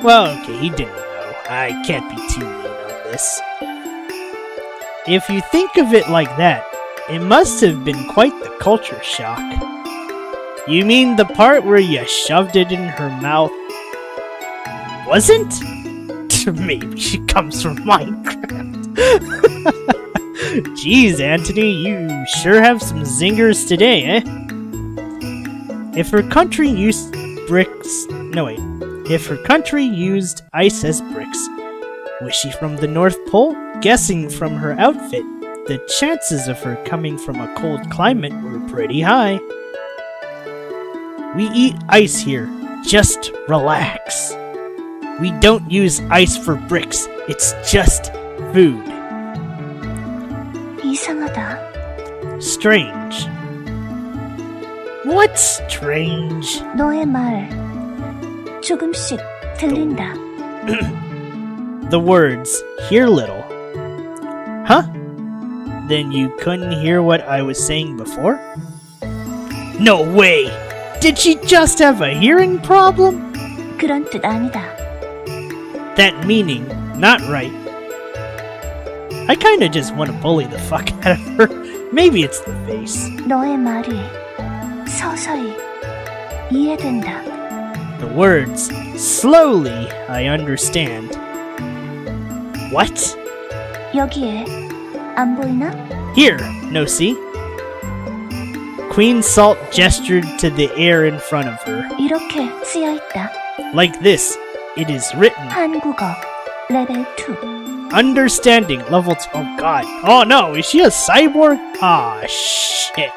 Well, okay, he didn't know. I can't be too mean on this. If you think of it like that, it must have been quite the culture shock. You mean the part where you shoved it in her mouth wasn't? Maybe she comes from Minecraft. Jeez, Anthony, you sure have some zingers today, eh? If her country used If her country used ice as bricks, was she from the North Pole? Guessing from her outfit, the chances of her coming from a cold climate were pretty high. We eat ice here. Just relax. We don't use ice for bricks. It's just food. 이상하다. Strange. What's strange? 너의 말 조금씩 들린다. The words, hear little. Huh? Then you couldn't hear what I was saying before? No way! Did she just have a hearing problem? 그런 뜻 아니다. That meaning, not right. I kinda just wanna bully the fuck out of her. Maybe it's the face. 너의 말이 서서히 이해된다. The words, slowly, I understand. What? 여기에 안 보이나? Here, no see? Queen Salt gestured to the air in front of her. 이렇게 쓰여 있다. Like this, it is written. 한국어 레벨 2. Understanding, level 2. Oh god. Oh no, is she a cyborg? Ah, shit.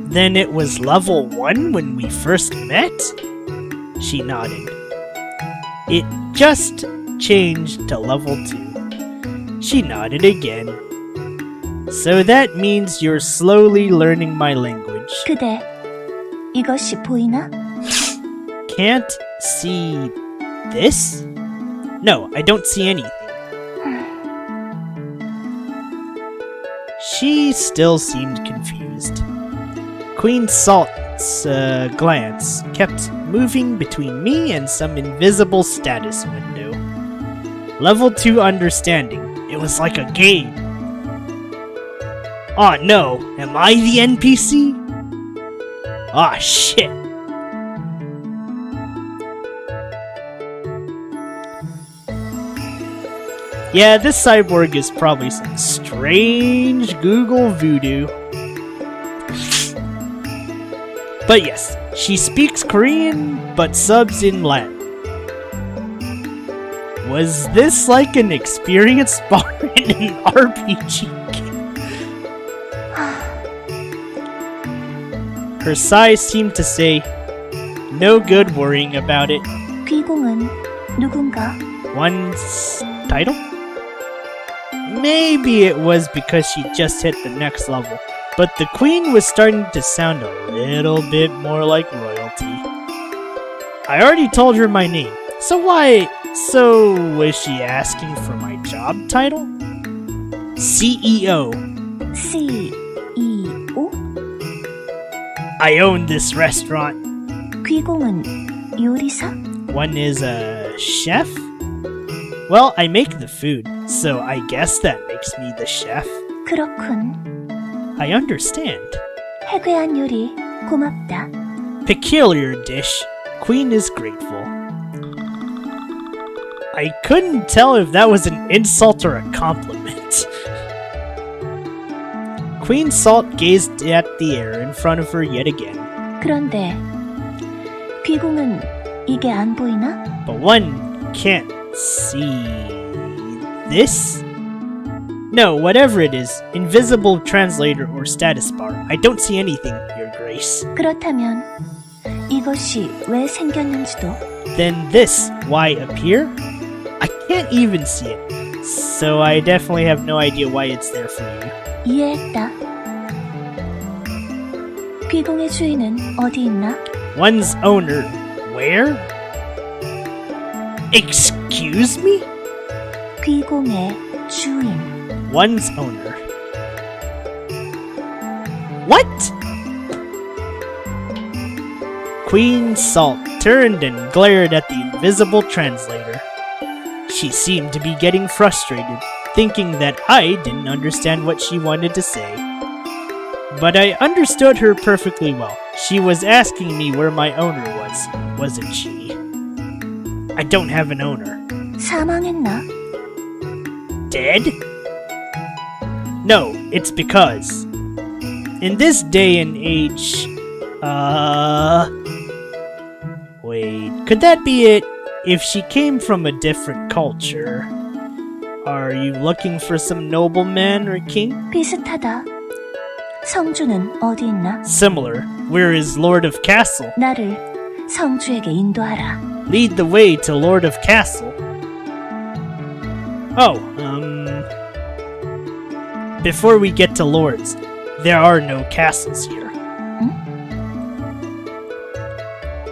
Then it was level 1 when we first met? She nodded. It just changed to level 2. She nodded again. So that means you're slowly learning my language. 그대 이것이 보이나? Can't see this? No, I don't see anything. She still seemed confused. Queen Salt's glance kept moving between me and some invisible status window. Level 2 understanding. It was like a game. Oh no, am I the NPC? Ah, shit. Yeah, this cyborg is probably some strange Google voodoo. But yes, she speaks Korean, but subs in Latin. Was this like an experience bar in an RPG game? Her sighs seemed to say, no good worrying about it. 귀공은 누군가? One's title? Maybe it was because she just hit the next level, but the queen was starting to sound a little bit more like royalty. I already told her my name, so was she asking for my job title? CEO. CEO? I own this restaurant. 귀공은 요리사? One is a chef? Well, I make the food, so I guess that makes me the chef. 그렇군. I understand. 해괴한 요리 고맙다. Peculiar dish. Queen is grateful. I couldn't tell if that was an insult or a compliment. Queen Salt gazed at the air in front of her yet again. 그런데 귀공은 이게 안 보이나? But one can't see this? No, whatever it is, invisible translator or status bar. I don't see anything, Your Grace. 그렇다면 이것이 왜 생겼는지도 Then this, why appear? I can't even see it, so I definitely have no idea why it's there for you. 이해했다. 귀공의 주인은 어디 있나? One's owner, where? Excuse me? 귀공의 주인. One's owner. What? Queen Salt turned and glared at the invisible translator. She seemed to be getting frustrated, thinking that I didn't understand what she wanted to say. But I understood her perfectly well. She was asking me where my owner was, wasn't she? I don't have an owner. 사망했나? Dead? No, it's because in this day and age, wait, could that be it? If she came from a different culture, are you looking for some nobleman or king? 비슷하다. 성주는 어디 있나? Similar. Where is Lord of Castle? 나를 성주에게 인도하라. Lead the way to Lord of Castle. Oh, before we get to Lords, there are no castles here.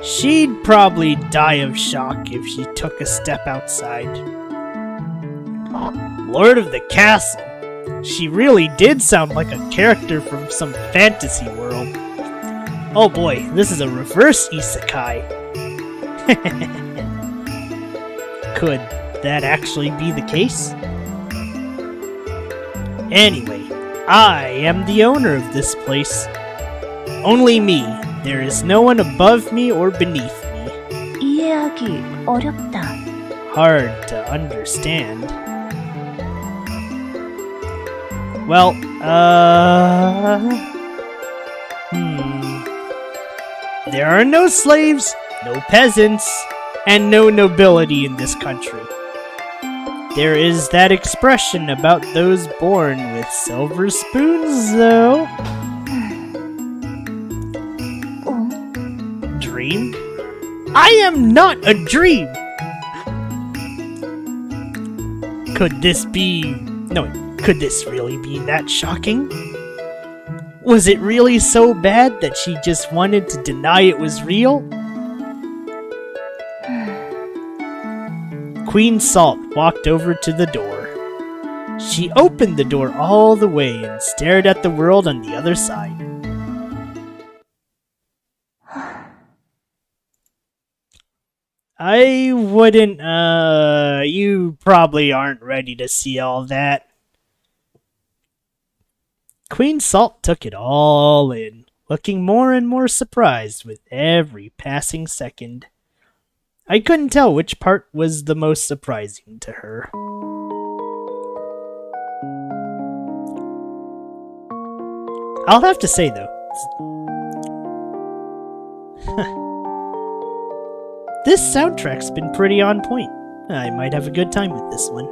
She'd probably die of shock if she took a step outside. Lord of the Castle. She really did sound like a character from some fantasy world. Oh boy, this is a reverse isekai. Could that actually be the case? Anyway, I am the owner of this place. Only me. There is no one above me or beneath me. 이해하기 어렵다. Hard to understand. Well, there are no slaves, no peasants, and no nobility in this country. There is that expression about those born with silver spoons, though. Dream? I am not a dream! Could this be... No, could this really be that shocking? Was it really so bad that she just wanted to deny it was real? Queen Salt walked over to the door. She opened the door all the way and stared at the world on the other side. I wouldn't, you probably aren't ready to see all that. Queen Salt took it all in, looking more and more surprised with every passing second. I couldn't tell which part was the most surprising to her. I'll have to say though, this soundtrack's been pretty on point. I might have a good time with this one.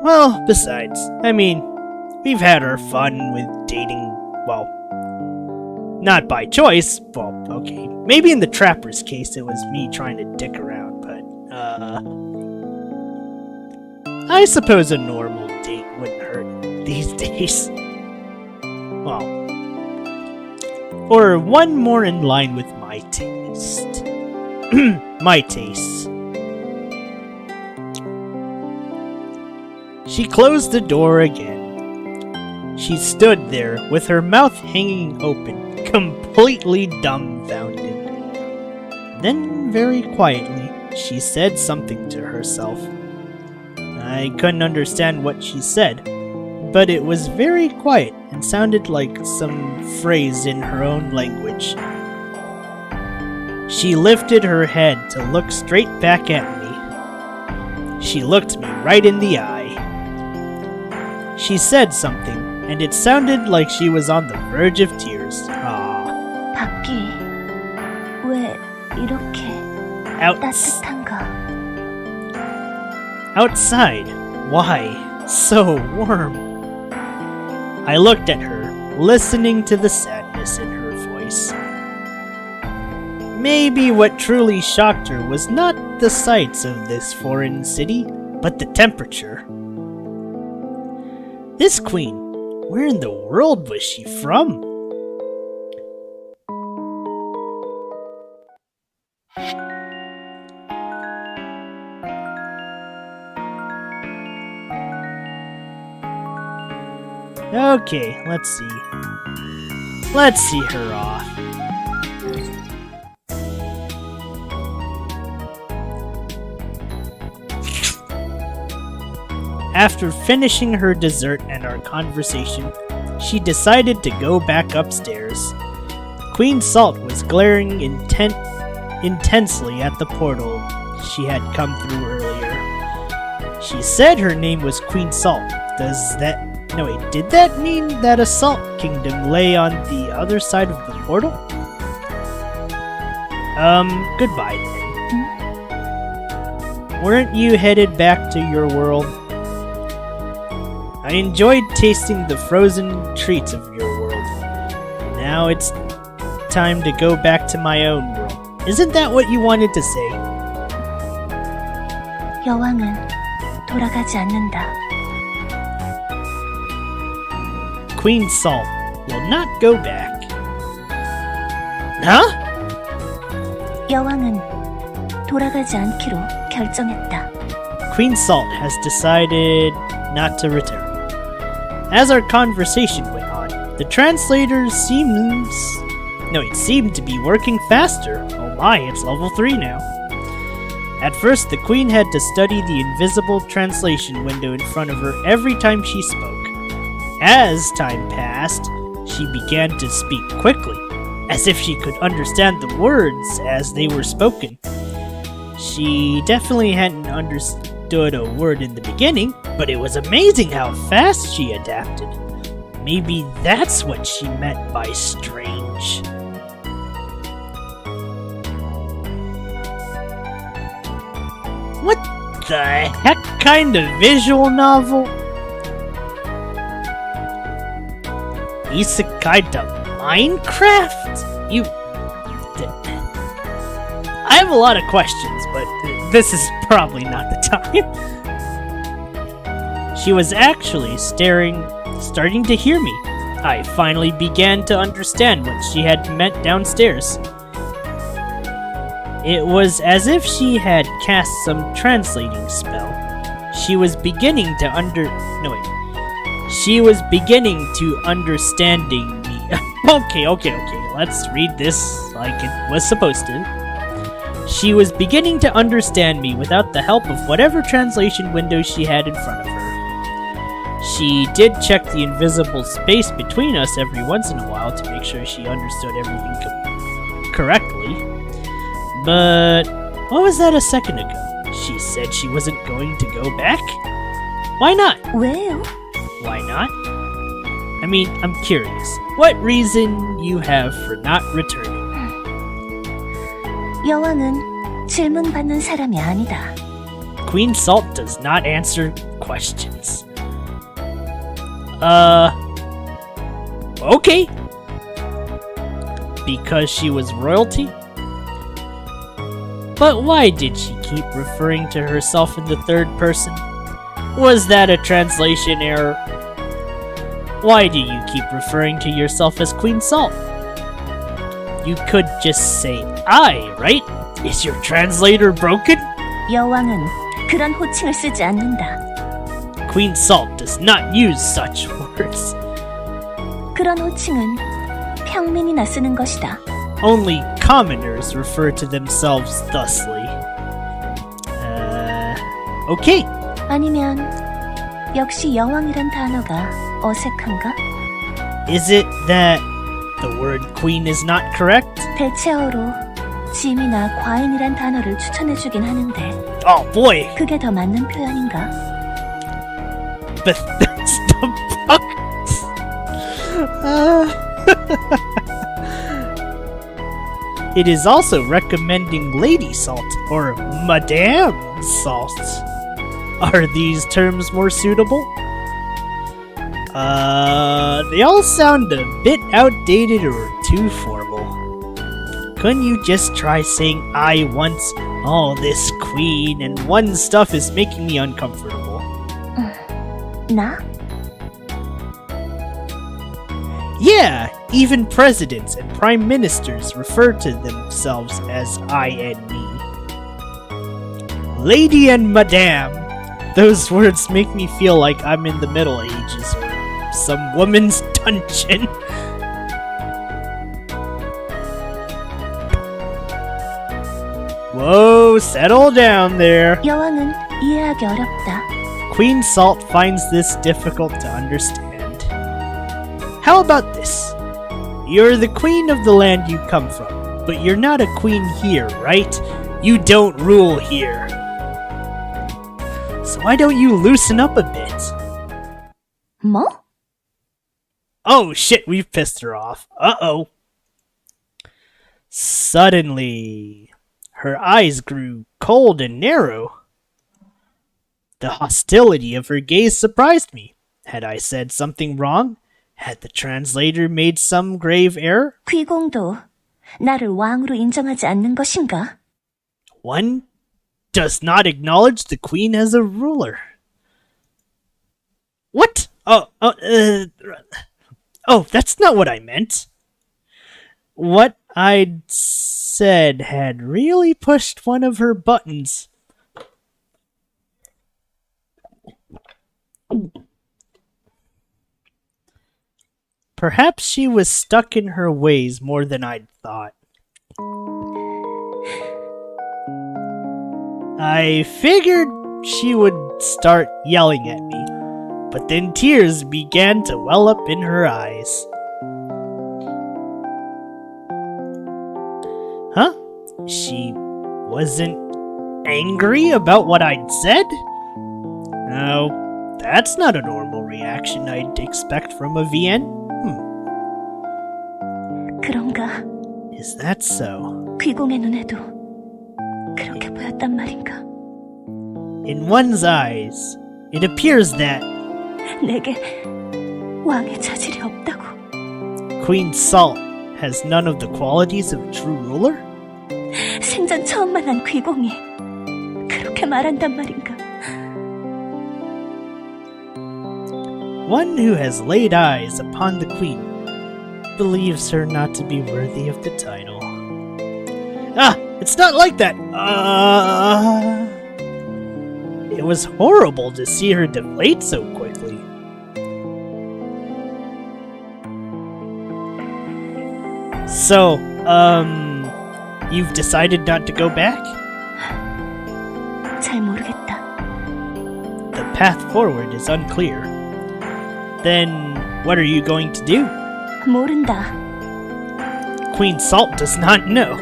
Well, besides, I mean, we've had our fun with dating, well, not by choice. Well, okay, maybe in the Trapper's case it was me trying to dick around, but, I suppose a normal date wouldn't hurt these days. Well, or one more in line with my taste. My tastes. She closed the door again. She stood there with her mouth hanging open, completely dumbfounded. Then, very quietly, she said something to herself. I couldn't understand what she said, but it was very quiet and sounded like some phrase in her own language. She lifted her head to look straight back at me. She looked me right in the eye. She said something, and it sounded like she was on the verge of tears. 밖이 왜 이렇게 따뜻한가? Outside, why so warm? I looked at her, listening to the sadness in her voice. Maybe what truly shocked her was not the sights of this foreign city, but the temperature. This queen, where in the world was she from? Okay, let's see. Let's see her off. After finishing her dessert and our conversation, she decided to go back upstairs. Queen Salt was glaring intensely at the portal she had come through earlier. She said her name was Queen Salt. Did that mean that a salt kingdom lay on the other side of the portal? Goodbye then. Weren't you headed back to your world? I enjoyed tasting the frozen treats of your world. Now it's time to go back to my own world. Isn't that what you wanted to say? 여왕은 돌아가지 않는다. Queen Salt will not go back. Huh? 여왕은 돌아가지 않기로 결정했다. Queen Salt has decided not to return. As our conversation went on, the translator seemed to be working faster. Oh my, it's level 3 now. At first, the queen had to study the invisible translation window in front of her every time she spoke. As time passed, she began to speak quickly, as if she could understand the words as they were spoken. She definitely hadn't understood a word in the beginning, but it was amazing how fast she adapted. Maybe that's what she meant by strange. What the heck kind of visual novel? Isekai to Minecraft? I have a lot of questions, but this is probably not the time. She was actually starting to hear me. I finally began to understand what she had meant downstairs. It was as if she had cast some translating spell. She was beginning to understanding me. Okay, let's read this like it was supposed to. She was beginning to understand me without the help of whatever translation window she had in front of her. She did check the invisible space between us every once in a while to make sure she understood everything correctly. But what was that a second ago? She said she wasn't going to go back? Why not? 왜요? Why not? I mean, I'm curious. What reason you have for not returning? 여왕은 질문받는 사람이 아니다. Queen Salt does not answer questions. Okay. Because she was royalty? But why did she keep referring to herself in the third person? Was that a translation error? Why do you keep referring to yourself as Queen Salt? You could just say I, right? Is your translator broken? 여왕은 그런 호칭을 쓰지 않는다. Queen Salt does not use such words. 그런 호칭은 평민이나 쓰는 것이다. Only commoners refer to themselves thusly. Okay. 아니면 역시 여왕이란 단어가 어색한가? Is it that the word queen is not correct? 대체어로 짐이나 과인이란 단어를 추천해주긴 하는데 Oh boy! 그게 더 맞는 표현인가? But that's the fuck? It is also recommending Lady Salt or Madame Salt. Are these terms more suitable? They all sound a bit outdated or too formal. Couldn't you just try saying I once? Oh, this queen and one stuff is making me uncomfortable. 나? Yeah, even presidents and prime ministers refer to themselves as I and me. Lady and Madame. Those words make me feel like I'm in the Middle Ages or some woman's dungeon. Whoa, settle down there. 여왕은 이해하기 어렵다. Queen Salt finds this difficult to understand. How about this? You're the queen of the land you come from, but you're not a queen here, right? You don't rule here. So why don't you loosen up a bit? 뭐? Oh shit, we've pissed her off. Uh-oh. Suddenly, her eyes grew cold and narrow. The hostility of her gaze surprised me. Had I said something wrong? Had the translator made some grave error? 귀공도 나를 왕으로 인정하지 않는 것인가? One does not acknowledge the queen as a ruler. What? Oh, that's not what I meant. What I'd said had really pushed one of her buttons. Perhaps she was stuck in her ways more than I'd thought. I figured she would start yelling at me, but then tears began to well up in her eyes. Huh? She wasn't angry about what I'd said? No, that's not a normal reaction I'd expect from a VN. 그런가? Is that so? 귀공의 눈에도 그렇게 보였단 말인가? In one's eyes, it appears that 내게 왕의 자질이 없다고. Queen Salt has none of the qualities of a true ruler? 생전 처음 만난 귀공이 그렇게 말한단 말인가? One who has laid eyes upon the queen believes her not to be worthy of the title. Ah, it's not like that. It was horrible to see her deflate so quickly. So, you've decided not to go back? 잘 모르겠다. The path forward is unclear. Then, what are you going to do? 모른다. Queen Salt does not know.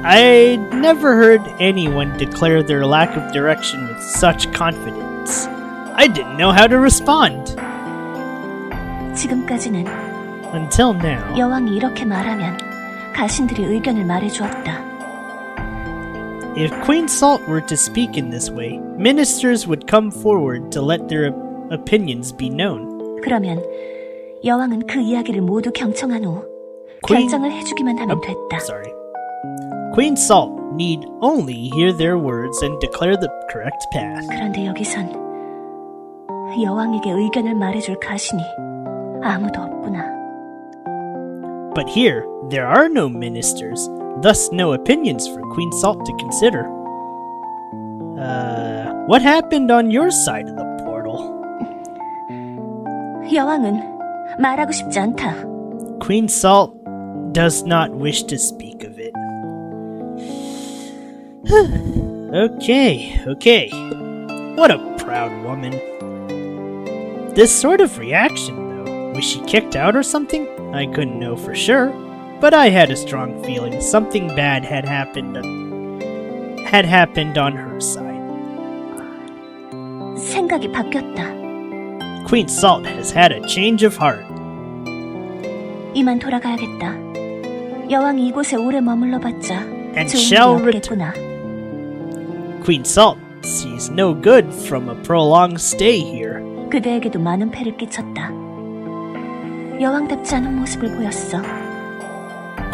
I'd never heard anyone declare their lack of direction with such confidence. I didn't know how to respond. 지금까지는 Until now, 여왕이 이렇게 말하면 가신들이 의견을 말해주었다. if Queen Salt were to speak in this way, ministers would come forward to let their opinions be known. 그러면 여왕은 그 이야기를 모두 경청한 후 결정을 해주기만 하면 됐다. Queen Salt need only hear their words and declare the correct path. 그런데 여기선 여왕에게 의견을 말해줄 가신이 아무도 없구나. But here, there are no ministers, thus no opinions for Queen Salt to consider. What happened on your side of the portal? 여왕은 말하고 싶지 않다. Queen Salt does not wish to speak of it. Okay. What a proud woman. This sort of reaction, though, was she kicked out or something? I couldn't know for sure, but I had a strong feeling something bad had happened on her side. 생각이 바뀌었다. Queen Salt has had a change of heart. 이만 돌아가야겠다. 여왕이 이곳에 오래 머물러봤자 And 좋은 shall 일이 없겠구나. Queen Salt sees no good from a prolonged stay here. 그대에게도 많은 폐를 끼쳤다. 여왕답지 않은 모습을 보였어.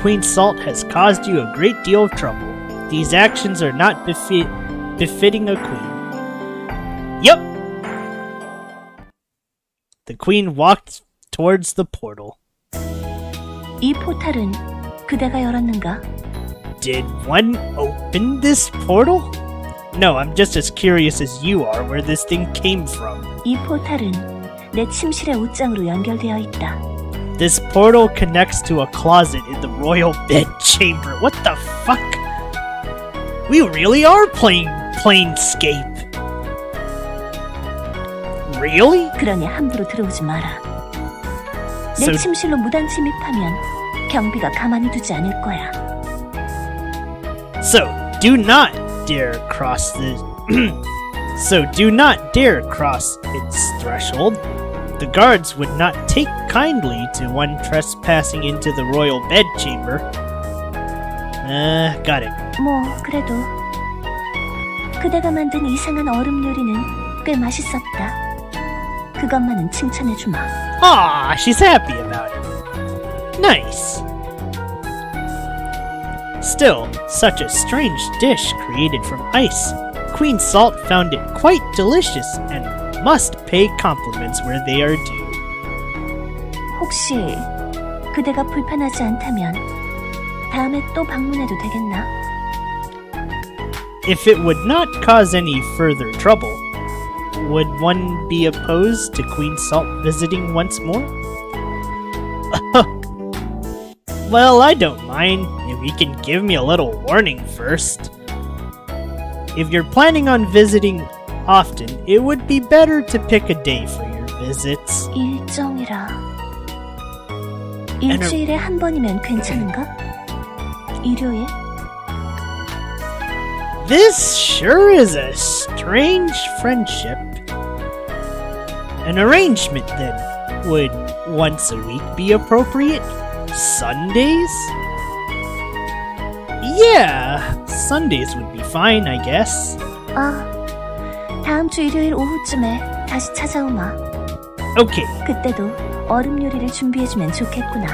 Queen Salt has caused you a great deal of trouble. These actions are not befitting a queen. Yup! The queen walked towards the portal. 이 포탈은 그대가 열었는가? Did one open this portal? No, I'm just as curious as you are where this thing came from. 이 포탈은 내 침실의 옷장으로 연결되어 있다. This portal connects to a closet in the royal bedchamber. What the fuck? We really are playing Planescape. Really? 그러니 함부로 들어오지 마라. 내 So- 침실로 무단 침입하면 경비가 가만히 두지 않을 거야. So, do not dare cross its threshold. The guards would not take kindly to one trespassing into the royal bedchamber. Got it. 뭐 그래도 그대가 만든 이상한 얼음 요리는 꽤 맛있었다. 그것만은 칭찬해주마. Aw, she's happy about it. Nice. Still, such a strange dish created from ice. Queen Salt found it quite delicious and must pay compliments where they are due. 혹시 그대가 불편하지 않다면 다음에 또 방문해도 되겠나? If it would not cause any further trouble, would one be opposed to Queen Salt visiting once more? Well, I don't mind if you can give me a little warning first. If you're planning on visiting often, it would be better to pick a day for your visits. 일정이라 일주일에 한 번이면 괜찮은가? 일요일? This sure is a strange friendship. An arrangement, then. Would once a week be appropriate? Sundays? Yeah, Sundays would be fine, I guess. 다음 주 일요일 오후쯤에 다시 찾아오마. Okay, 그때도 얼음 요리를 준비해주면 좋겠구나.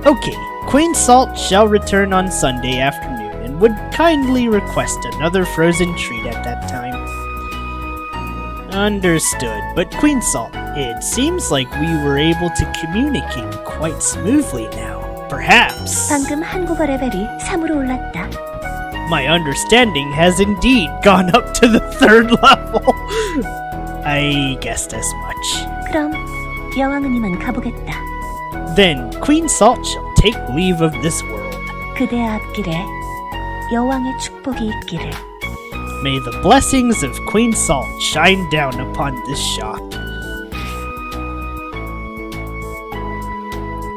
okay. Queen Salt shall return on Sunday afternoon and would kindly request another frozen treat at that time. Understood, but Queen Salt, it seems like we were able to communicate quite smoothly now. Perhaps 방금 한국어 레벨이 3으로 올랐다. my understanding has indeed gone up to the 3rd level. I guessed as much. 그럼 여왕은 이만 가보겠다. Then Queen Salt shall take leave of this world. 그대 앞길에 여왕의 축복이 있기를. May the blessings of Queen Salt shine down upon this shop.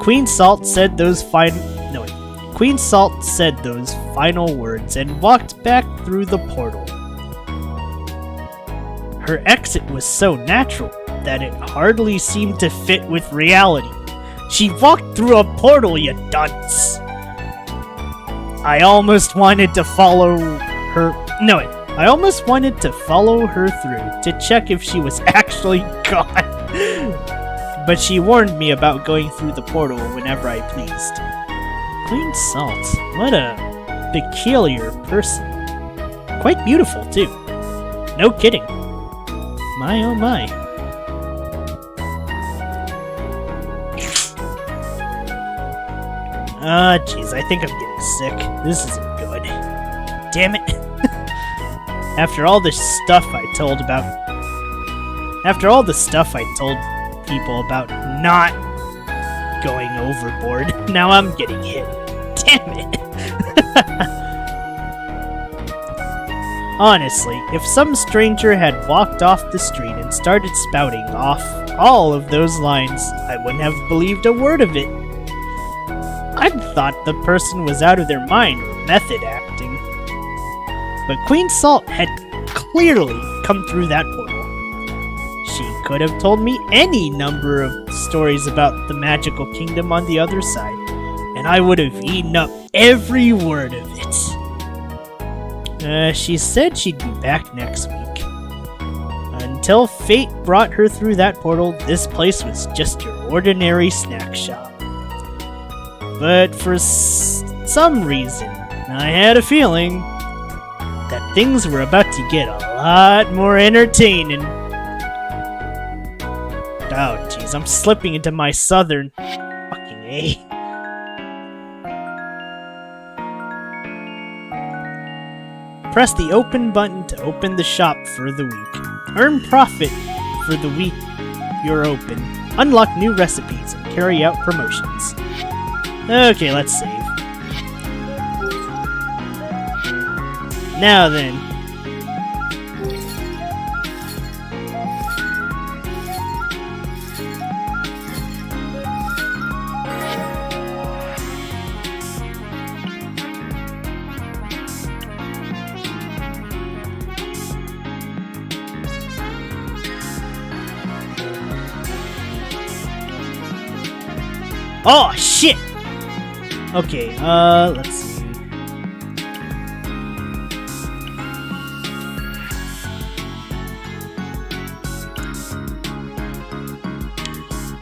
Queen Salt said those final words and walked back through the portal. Her exit was so natural that it hardly seemed to fit with reality. She walked through a portal, you dunce! I almost wanted to follow her through to check if she was actually gone. But she warned me about going through the portal whenever I pleased. Queen Salt, what a peculiar person. Quite beautiful, too. No kidding. My oh my. Jeez, I think I'm getting sick. This isn't good. Damn it. After all the stuff I told people about not going overboard, now I'm getting hit. Damn it. Honestly, if some stranger had walked off the street and started spouting off all of those lines, I wouldn't have believed a word of it. I'd thought the person was out of their mind or method acting. But Queen Salt had clearly come through that portal. She could have told me any number of stories about the magical kingdom on the other side, and I would have eaten up every word of it. She said she'd be back next week. Until fate brought her through that portal, this place was just your ordinary snack shop. But for some reason, I had a feeling that things were about to get a lot more entertaining. Oh jeez, I'm slipping into my southern... fucking A. Press the open button to open the shop for the week. Earn profit for the week you're open. Unlock new recipes and carry out promotions. Okay, let's save. Now then. Oh, shit! Okay, let's see.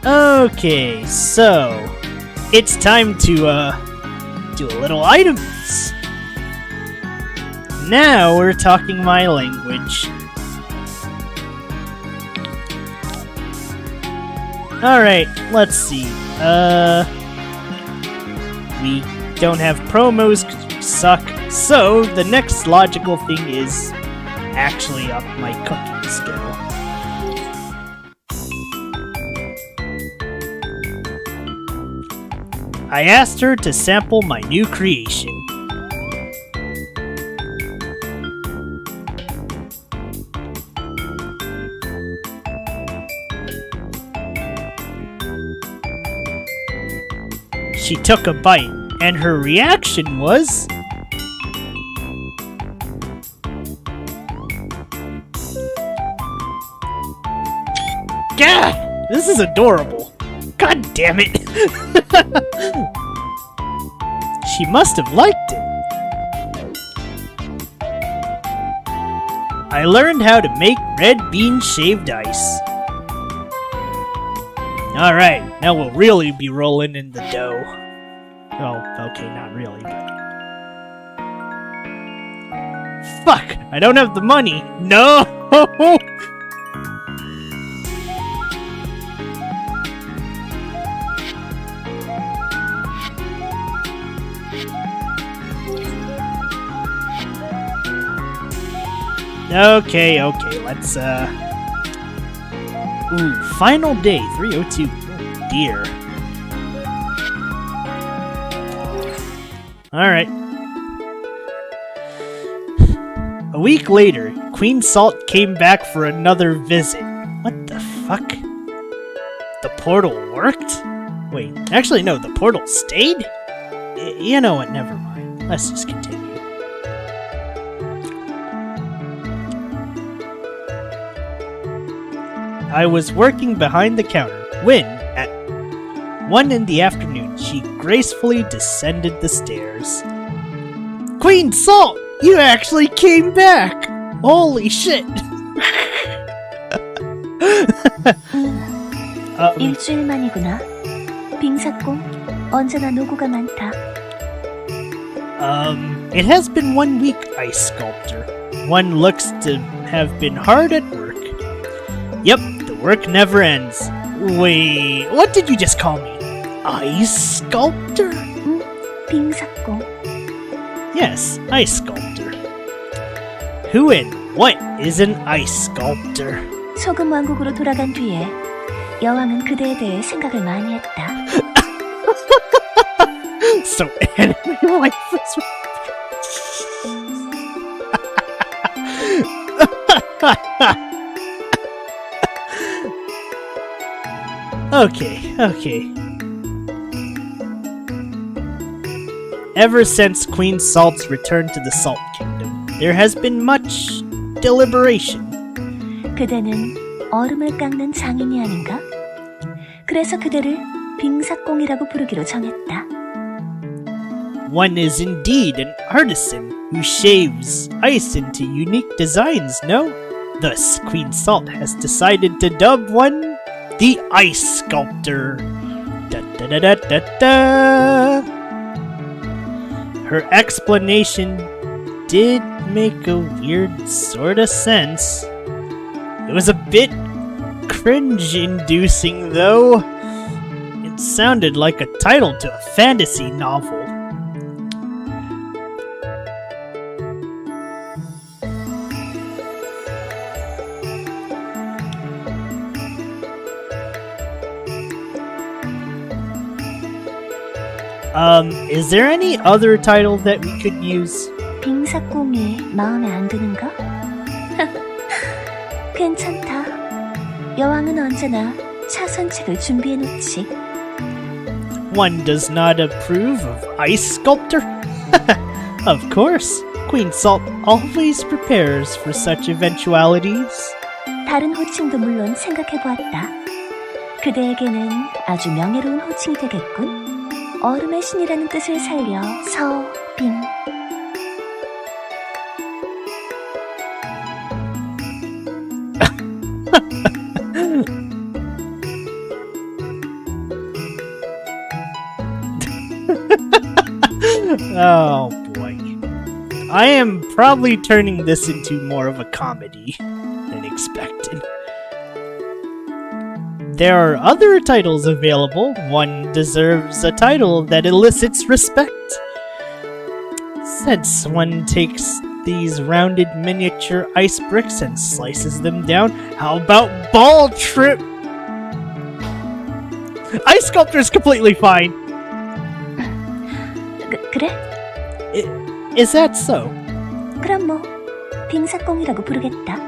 Okay, so it's time to, do a little items. Now we're talking my language. Alright, let's see. We don't have promos because we suck, so the next logical thing is actually up my cooking skill. I asked her to sample my new creation. She took a bite, and her reaction was... Gah! This is adorable. God damn it. She must have liked it. I learned how to make red bean shaved ice. Alright, now we'll really be rolling in the dough. Well, okay, not really, but... Fuck! I don't have the money! No! Okay, let's, Ooh, final day, 302. Oh, dear. Alright. A week later, Queen Salt came back for another visit. What the fuck? The portal worked? Wait, actually no, the portal stayed? You know what, never mind. Let's just continue. I was working behind the counter when, at 1 in the afternoon, she gracefully descended the stairs. Queen Salt! You actually came back! Holy shit! 일주일 만이구나. 빙사공, 언제나 노고가 많다. It has been 1 week, Ice Sculptor. One looks to have been hard at work. Yep, the work never ends. Wait, what did you just call me? Ice Sculptor? 빙사공. Yes, Ice Sculptor. Who and what is an Ice Sculptor? 소금 왕국으로 돌아간 뒤에 여왕은 그대에 대해 생각을 많이 했다. So anime life is... Okay. Ever since Queen Salt's return to the Salt Kingdom, there has been much deliberation. 그대는 얼음을 깎는 장인이 아닌가? 그래서 그대를 빙사공이라고 부르기로 정했다. One is indeed an artisan who shaves ice into unique designs, no? Thus, Queen Salt has decided to dub one the Ice Sculptor. Da da da da da da. Her explanation did make a weird sort of sense. It was a bit cringe-inducing, though. It sounded like a title to a fantasy novel. Is there any other title that we could use? 빙사공이 마음에 안 드는가? 괜찮다. 여왕은 언제나 차선책을 준비해놓지. One does not approve of Ice Sculptor? Of course, Queen Salt always prepares for such eventualities. 다른 호칭도 물론 생각해보았다. 그대에게는 아주 명예로운 호칭이 되겠군. 얼음의 신이라는 뜻을 살려 서빙. Oh boy. I am probably turning this into more of a comedy than expected. There are other titles available. One deserves a title that elicits respect. Since one takes these rounded miniature ice bricks and slices them down, how about Ball Trip? Ice Sculptor is completely fine. 그래? Is that so? 그럼 뭐 빙사공이라고 부르겠다.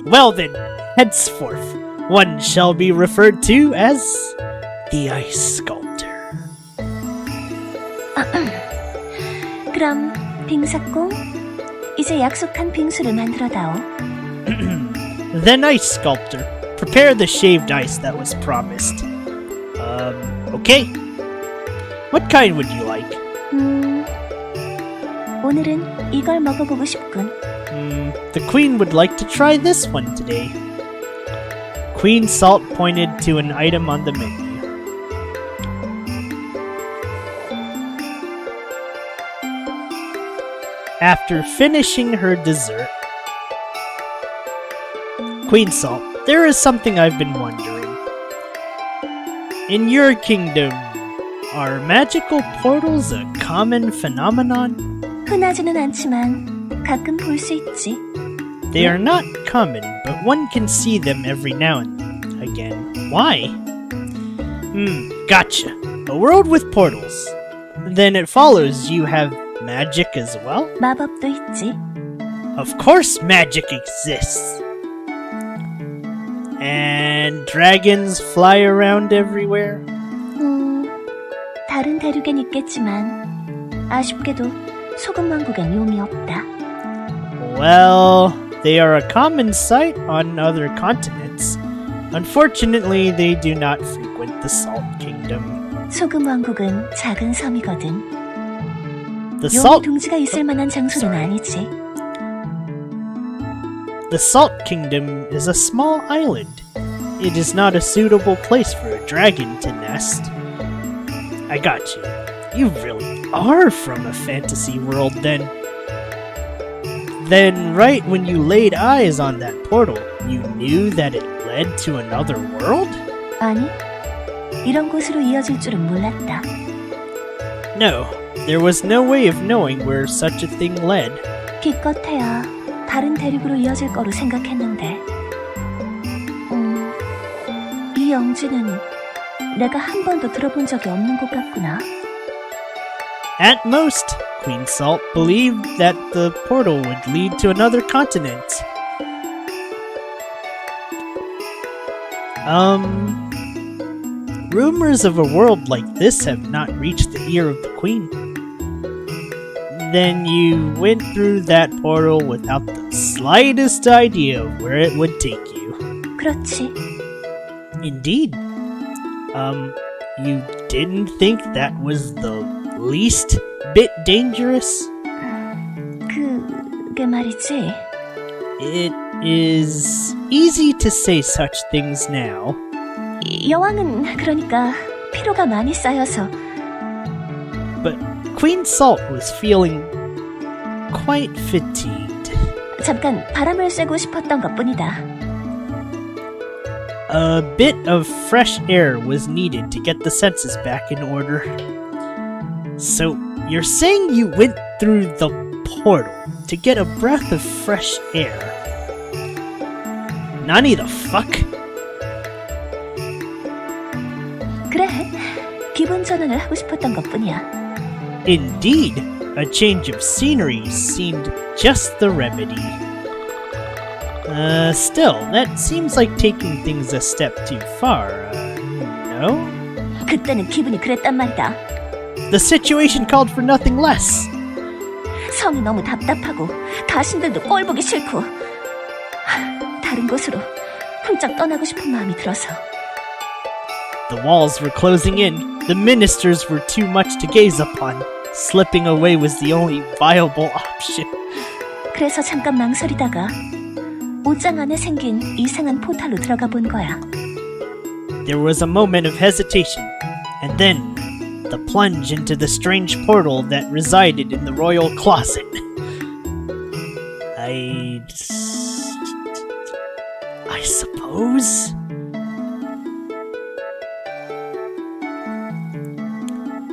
Well then, henceforth, one shall be referred to as the Ice Sculptor. 그럼 빙사공, 이제 약속한 빙수를 만들어다오. Then Ice Sculptor, prepare the shaved ice that was promised. Okay. What kind would you like? 오늘은 이걸 먹어보고 싶군. The Queen would like to try this one today. Queen Salt pointed to an item on the menu. After finishing her dessert, Queen Salt, there is something I've been wondering. In your kingdom, are magical portals a common phenomenon? 흔하지는 않지만 가끔 볼 수 있지. They are not common, but one can see them every now and again. Why? Gotcha. A world with portals. Then it follows you have magic as well? 마법도 있지. Of course magic exists. And dragons fly around everywhere? 다른 대륙엔 있겠지만 아쉽게도 소금왕국엔 용이 없다. Well, they are a common sight on other continents. Unfortunately, they do not frequent the Salt Kingdom. 소금왕국은 작은 섬이거든. The 용의 Salt 둥지가 있을 만한 장소는 아니지. The Salt Kingdom is a small island. It is not a suitable place for a dragon to nest. I got you. You really are from a fantasy world then. Then right when you laid eyes on that portal, you knew that it led to another world? 아니, 이런 곳으로 이어질 줄은 몰랐다. No, there was no way of knowing where such a thing led. 기껏해야 다른 대륙으로 이어질 거로 생각했는데 이 영지는 내가 한 번도 들어본 적이 없는 곳 같구나. At most, Queen Salt believed that the portal would lead to another continent. Rumors of a world like this have not reached the ear of the Queen. Then you went through that portal without the slightest idea of where it would take you. 그렇지. Indeed. You didn't think that was the least bit dangerous? 그게 말이지. It is easy to say such things now. 여왕은 그러니까 피로가 많이 쌓여서. But Queen Salt was feeling quite fatigued. 잠깐 바람을 쐬고 싶었던 것뿐이다. A bit of fresh air was needed to get the senses back in order. So, you're saying you went through the portal to get a breath of fresh air? Nani the fuck? 그래, 기분 전환을 하고 싶었던 것뿐이야. Indeed, a change of scenery seemed just the remedy. Still, that seems like taking things a step too far, no? 그때는 기분이 그랬단 말이다. The situation called for nothing less. 성이 너무 답답하고 가신들도 꼴 보기 싫고 다른 곳으로 훌쩍 떠나고 싶은 마음이 들어서. The walls were closing in. The ministers were too much to gaze upon. Slipping away was the only viable option. 그래서 잠깐 망설이다가 옷장 안에 생긴 이상한 포탈로 들어가 본 거야. There was a moment of hesitation, and then the plunge into the strange portal that resided in the royal closet. I suppose?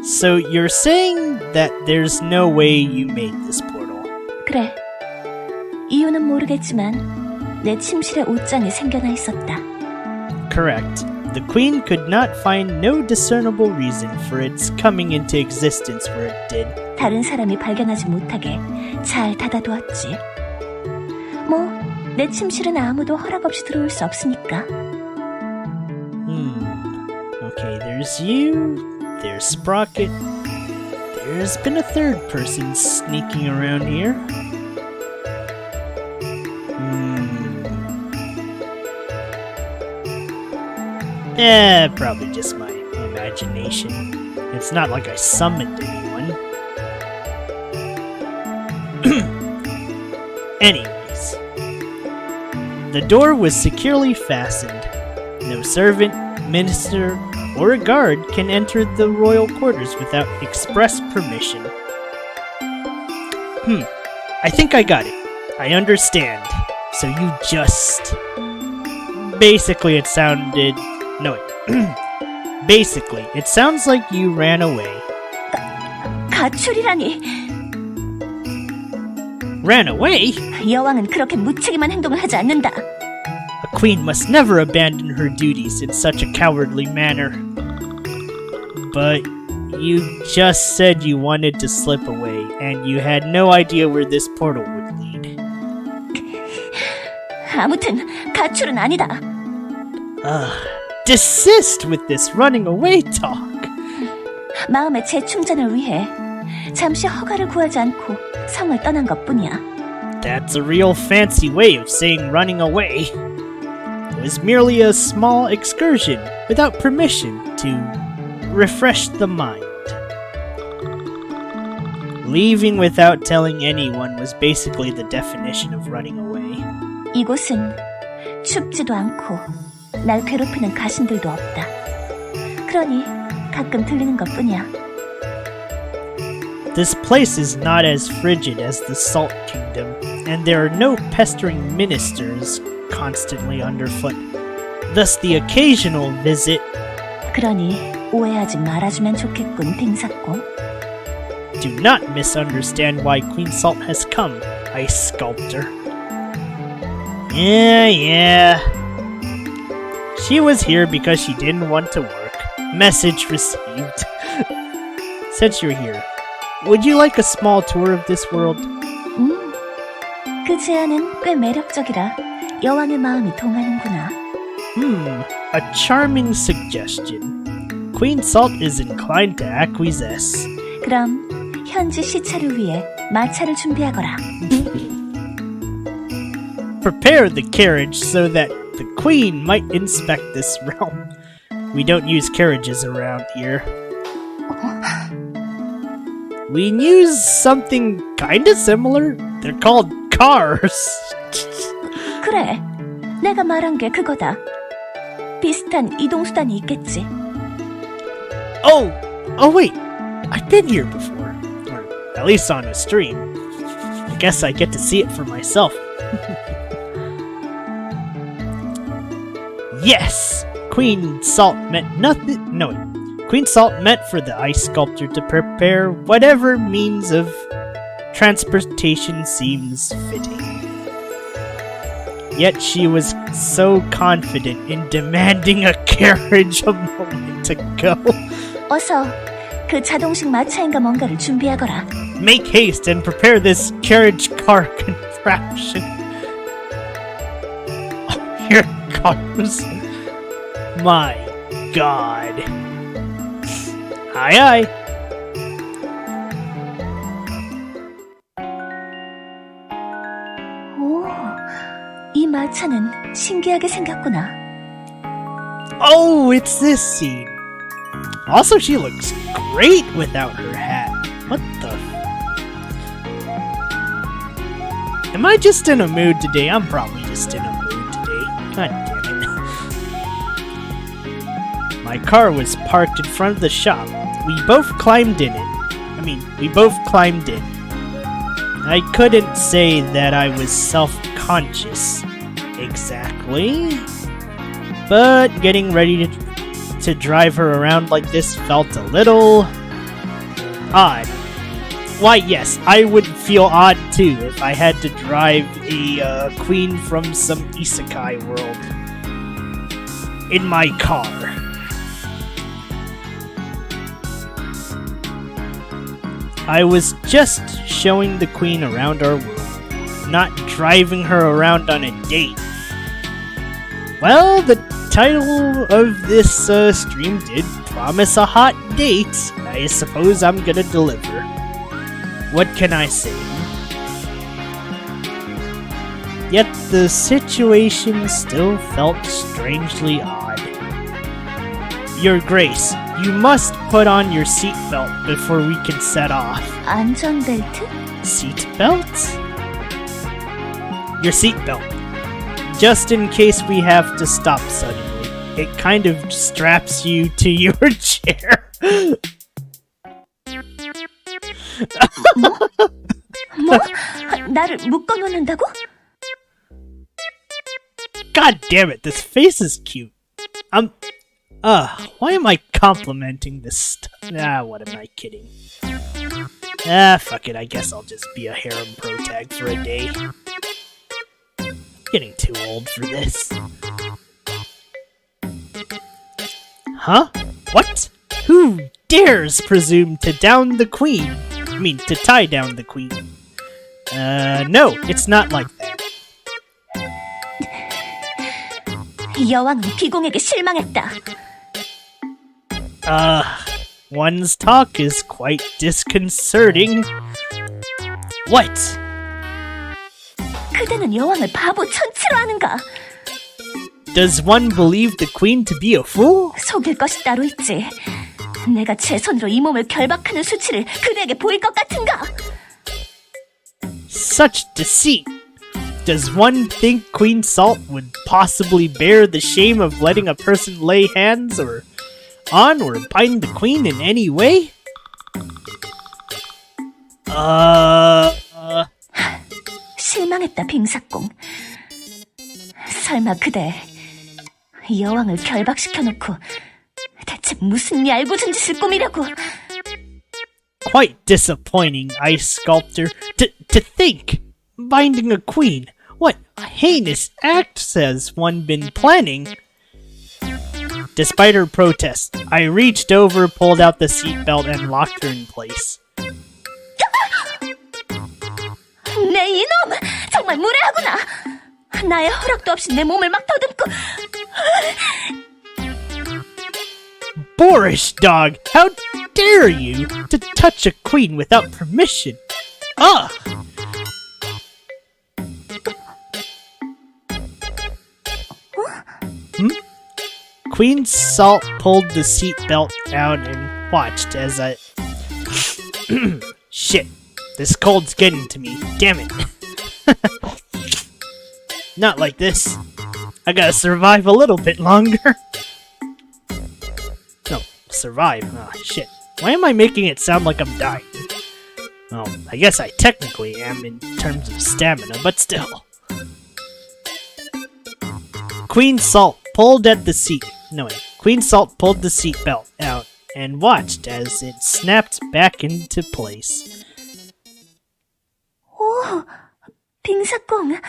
So you're saying that there's no way you made this portal? 그래. 이유는 모르겠지만 내 침실에 옷장이 생겨나 있었다. Correct. The queen could not find no discernible reason for its coming into existence where it did. 다른 사람이 발견하지 못하게 잘 닫아두었지. 뭐, 내 침실은 아무도 허락 없이 들어올 수 없으니까. Okay, there's you, there's Sprocket. There's been a third person sneaking around here. Probably just my imagination. It's not like I summoned anyone. Anyways, the door was securely fastened. No servant, minister, or a guard can enter the royal quarters without express permission. I think I got it. I understand. So you just... Basically, it sounded... No, wait. Basically, it sounds like you ran away. 가출이라니. Ran away? 여왕은 그렇게 무책임한 행동을 하지 않는다. A queen must never abandon her duties in such a cowardly manner. But you just said you wanted to slip away, and you had no idea where this portal would lead. 아무튼 가출은 아니다. Desist with this running away talk. 마음의 재충전을 위해 잠시 허가를 구하지 않고 성을 떠난 것뿐이야. That's a real fancy way of saying running away. It was merely a small excursion without permission to refresh the mind. Leaving without telling anyone was basically the definition of running away. 이곳은 춥지도 않고 날 괴롭히는 가신들도 없다. 그러니 가끔 들리는 것뿐이야. This place is not as frigid as the Salt Kingdom, and there are no pestering ministers constantly underfoot. Thus the occasional visit... 그러니 오해하지 말아주면 좋겠군, 딩사공. Do not misunderstand why Queen Salt has come, Ice Sculptor. Yeah. She was here because she didn't want to work. Message received. Since you're here, would you like a small tour of this world? 그 제안은 꽤 매력적이라 여왕의 마음이 동하는구나. A charming suggestion. Queen Salt is inclined to acquiesce. 그럼 현지 시차를 위해 마차를 준비하거라. Prepare the carriage so that the queen might inspect this realm. We don't use carriages around here. We use something kinda similar. They're called cars. 그래, 내가 말한 게 그거다. 비슷한 이동수단이 있겠지. Oh wait, I've been here before. Or at least on a stream. I guess I get to see it for myself. Yes! Queen Salt meant nothing. No, Queen Salt meant for the ice sculptor to prepare whatever means of transportation seems fitting. Yet she was so confident in demanding a carriage a moment ago. 어서 그 자동식 마차인가 뭔가를 준비하거라. Make haste and prepare this carriage car contraption. Oh, here it comes. My God. Aye aye. 오, 이 마차는 신기하게 생겼구나. Oh, it's this scene. Also, she looks great without her hat. What the? Am I just in a mood today? I'm probably just in a mood today. God damn it. My car was parked in front of the shop. We both climbed in it. We both climbed in. I couldn't say that I was self-conscious exactly, but getting ready to drive her around like this felt a little odd. Why, yes, I would feel odd too if I had to drive a queen from some isekai world in my car. I was just showing the queen around our world, not driving her around on a date. Well, the title of this stream did promise a hot date. I suppose I'm gonna deliver. What can I say? Yet the situation still felt strangely odd. Your Grace, you must put on your seatbelt before we can set off. 안전벨트? Seatbelt? Your seatbelt. Just in case we have to stop suddenly. It kind of straps you to your chair. 뭐? 나를 묶어놓는다고? God damn it, this face is cute. Why am I complimenting this stuff? What am I kidding? Fuck it, I guess I'll just be a harem protag for a day. Getting too old for this. Huh? What? Who dares presume to down the queen? To tie down the queen. No, it's not like that. 여왕은 비공에게 실망했다. One's talk is quite disconcerting. What? 그대는 여왕을 바보 천치로 하는가? Does one believe the queen to be a fool? 속일 것이 따로 있지. 내가 제 손으로 이 몸을 결박하는 수치를 그대에게 보일 것 같은가? Such deceit. Does one think Queen Salt would possibly bear the shame of letting a person lay hands on or bind the queen in any way? 실망했다, 빙사공. 설마 그대 여왕을 결박시켜놓고 대체 무슨 얄궂은 짓을 꾸미려고? Quite disappointing, ice sculptor. To think, binding a queen. What heinous acts has one been planning? Despite her protest, I reached over, pulled out the seatbelt, and locked her in place. 내 이놈! 정말 무례하구나! 나의 허락도 없이 내 몸을 막 더듬고... Boorish dog! How dare you to touch a queen without permission? Ugh! Queen Salt pulled the seatbelt down and watched as I... Shit. This cold's getting to me. Damn it. Not like this. I gotta survive a little bit longer. No, survive. Oh, shit. Why am I making it sound like I'm dying? Well, I guess I technically am in terms of stamina, but still. Queen Salt pulled at the seat. No, wait. Queen Salt pulled the seatbelt out and watched as it snapped back into place. 오, 빙사꽁.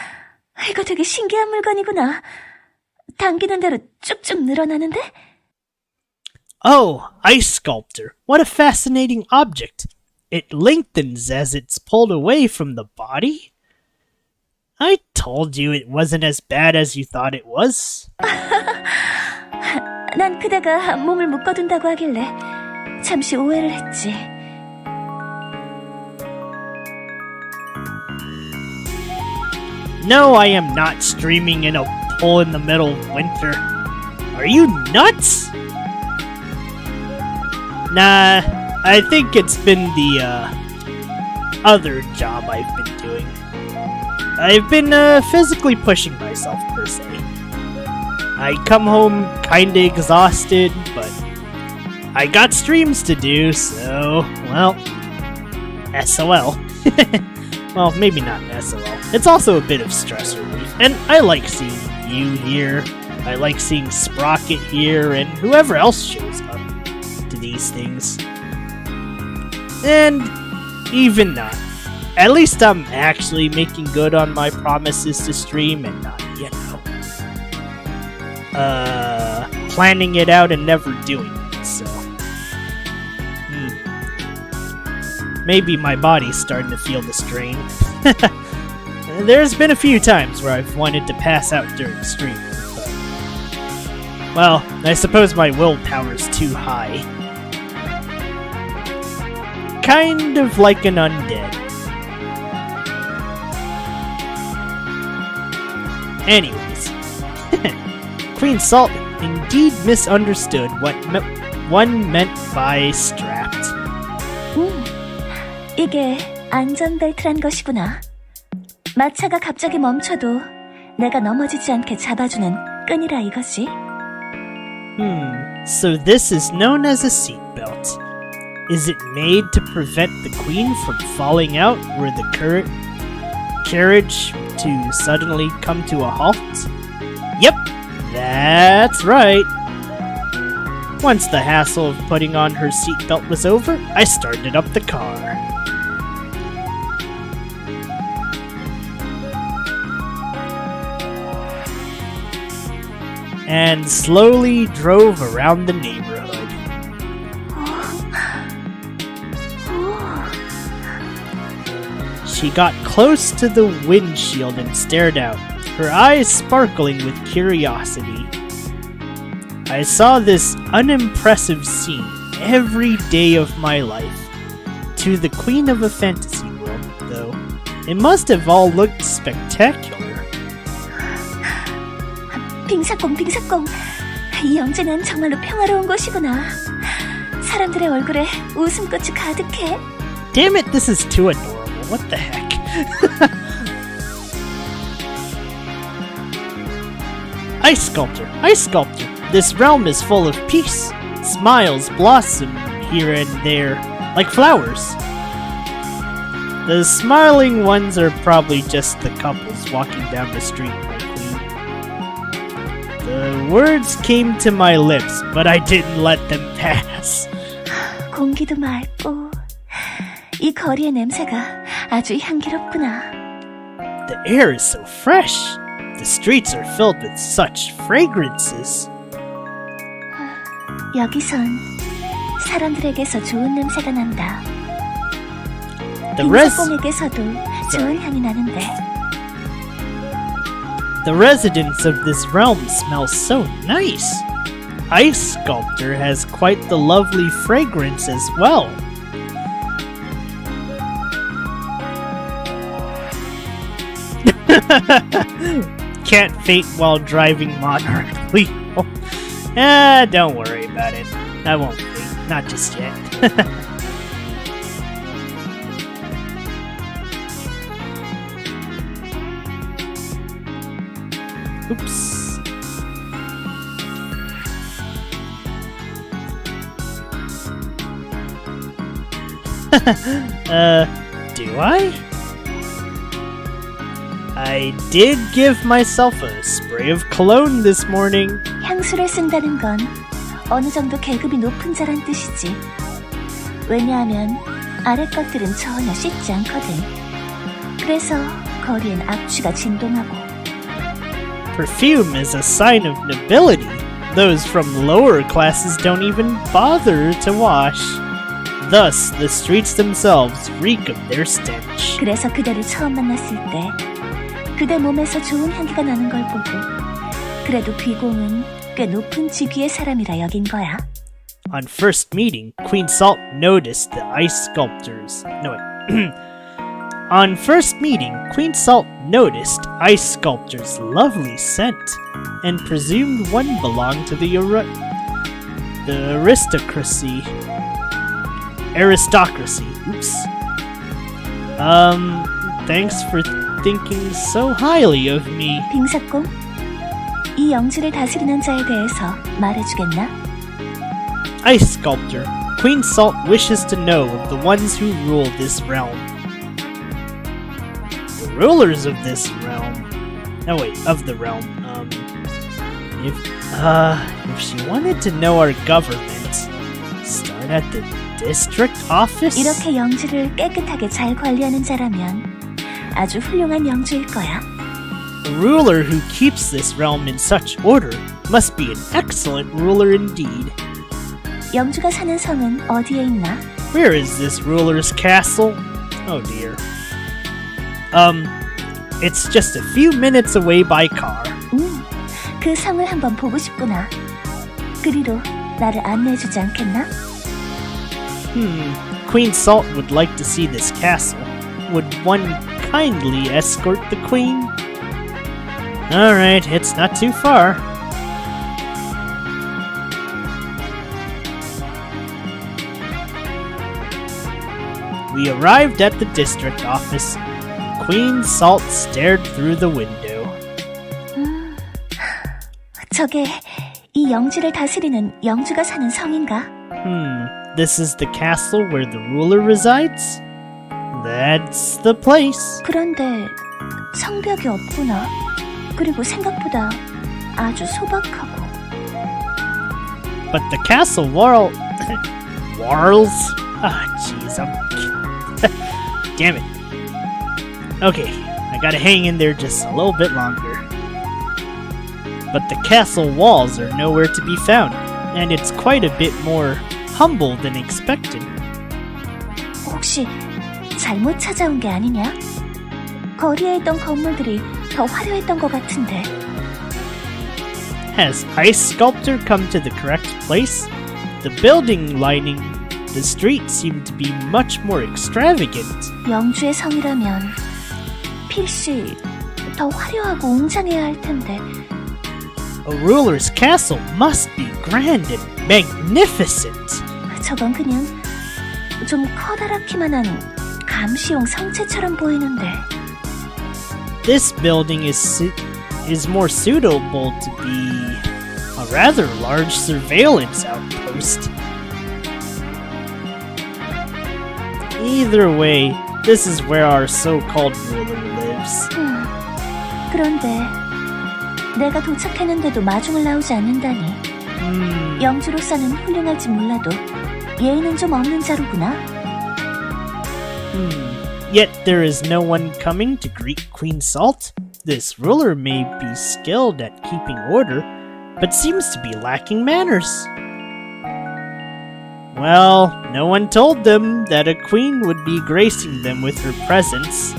이거 되게 신기한 물건이구나. 당기는 대로 쭉쭉 늘어나는데? Oh, ice sculptor. What a fascinating object. It lengthens as it's pulled away from the body? I told you it wasn't as bad as you thought it was. 난 그대가 몸을 묶어둔다고 하길래 잠시 오해를 했지. No, I am not streaming in a hole in the middle of winter. Are you nuts? Nah, I think it's been the other job I've been doing. I've been physically pushing myself, per se. I come home kinda exhausted, but I got streams to do, so, well, SOL. Well, maybe not SOL. It's also a bit of stress relief, and I like seeing you here. I like seeing Sprocket here, and whoever else shows up to these things. And even not. At least I'm actually making good on my promises to stream and not, planning it out and never doing it, so. Maybe my body's starting to feel the strain. There's been a few times where I've wanted to pass out during streaming, but... well, I suppose my willpower's too high. Kind of like an undead. Anyways, Queen Salt indeed misunderstood what one meant by strapped. 이게 안전벨트란 것이구나. 마차가 갑자기 멈춰도 내가 넘어지지 않게 잡아주는 끈이라 이거지. So this is known as a seatbelt. Is it made to prevent the queen from falling out were the carriage to suddenly come to a halt? Yep, that's right. Once the hassle of putting on her seatbelt was over, I started up the car. And slowly drove around the neighborhood. She got close to the windshield and stared out, her eyes sparkling with curiosity. I saw this unimpressive scene every day of my life. To the queen of a fantasy world, though, it must have all looked spectacular. 빙사꽁, 이 영재는 정말로 평화로운 곳이구나. 사람들의 얼굴에 웃음꽃이 가득해. Damn it, this is too adorable. What the heck? Ice sculptor. This realm is full of peace. Smiles blossom here and there, like flowers. The smiling ones are probably just the couples walking down the street, my queen. The words came to my lips, but I didn't let them pass. 공기도 맑고 이 거리의 냄새가 아주 향기롭구나. The air is so fresh. The streets are filled with such fragrances. 여기선 사람들에게서 좋은 냄새가 난다. The 빙사꽁에게서도 좋은 향이 나는데. The residents of this realm smell so nice. Ice Sculptor has quite the lovely fragrance as well. Can't faint while driving Monarch Lethal. Don't worry about it. I won't faint. Not just yet. Oops. Do I? I did give myself a spray of cologne this morning. 향수를 쓴다는 건 어느 정도 계급이 높은 자란 뜻이지. 왜냐하면 아래 것들은 전혀 씻지 않거든. 그래서 거리엔 악취가 진동하고. Perfume is a sign of nobility. Those from lower classes don't even bother to wash. Thus, the streets themselves reek of their stench. 그래서 그대를 처음 만났을 때 그대 몸에서 좋은 향기가 나는 걸 보고 그래도 귀공은 꽤 높은 직위의 사람이라 여긴 거야. On first meeting, Queen Salt noticed the ice sculptors. No, wait. On first meeting, Queen Salt noticed Ice Sculptor's lovely scent and presumed one belonged to the aristocracy. Aristocracy. Oops. Thanks for thinking so highly of me. 빙사공, 이 영지를 다스리는 자에 대해서 말해주겠나? Ice Sculptor, Queen Salt wishes to know of the ones who rule this realm. The rulers of this realm. Oh wait, of the realm. If she wanted to know our government, start at the district office? 이렇게 영지를 깨끗하게 잘 관리하는 자라면 아주 훌륭한 영주일 거야. A ruler who keeps this realm in such order must be an excellent ruler indeed. 영주가 사는 성은 어디에 있나? Where is this ruler's castle? Oh dear. It's just a few minutes away by car. 그 성을 한번 보고 싶구나. 그리로 나를 안내해주지 않겠나? Queen Salt would like to see this castle. Would one kindly escort the queen? Alright, it's not too far. We arrived at the district office. Queen Salt stared through the window. 저게 이 영지를 다스리는 영주가 사는 성인가? This is the castle where the ruler resides? That's the place. 그런데 성벽이 없구나. 그리고 생각보다 아주 소박하고. But the castle walls... Ah, jeez, damn it. Okay, I gotta hang in there just a little bit longer. But the castle walls are nowhere to be found, and it's quite a bit more humble than expected. 혹시 잘못 찾아온 게 아니냐? 거리에 있던 건물들이 더 화려했던 것 같은데. Has Ice Sculptor come to the correct place? The building lining the street seemed to be much more extravagant. 영주의 성이라면 필시 더 화려하고 웅장해야 할 텐데. A ruler's castle must be grand and magnificent. 저건 그냥 좀 커다랗기만 한 감시용 성체처럼 보이는데. This building is more suitable to be a rather large surveillance outpost. Either way, this is where our so-called ruler lives. 그런데 내가 도착했는데도 마중을 나오지 않는다니. 영주로서는 훌륭할지 몰라도 예의는 좀 없는 자로구나. Yet there is no one coming to greet Queen Salt. This ruler may be skilled at keeping order, but seems to be lacking manners. Well, no one told them that a queen would be gracing them with her presence.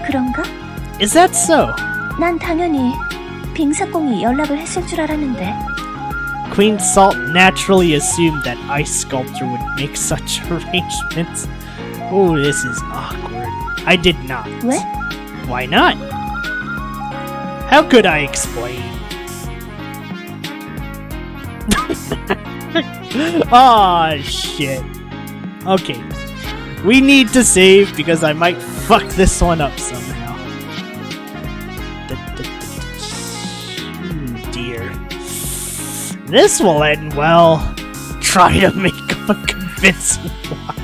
그런가? Is that so? 난 당연히 빙사공이 연락을 했을 줄 알았는데. Queen Salt naturally assumed that Ice Sculptor would make such arrangements. Oh, this is awkward. I did not. 왜? Why not? How could I explain? Aw, shit. Okay. We need to save because I might fuck this one up somehow. this will end well. Try to make up a convincing lie.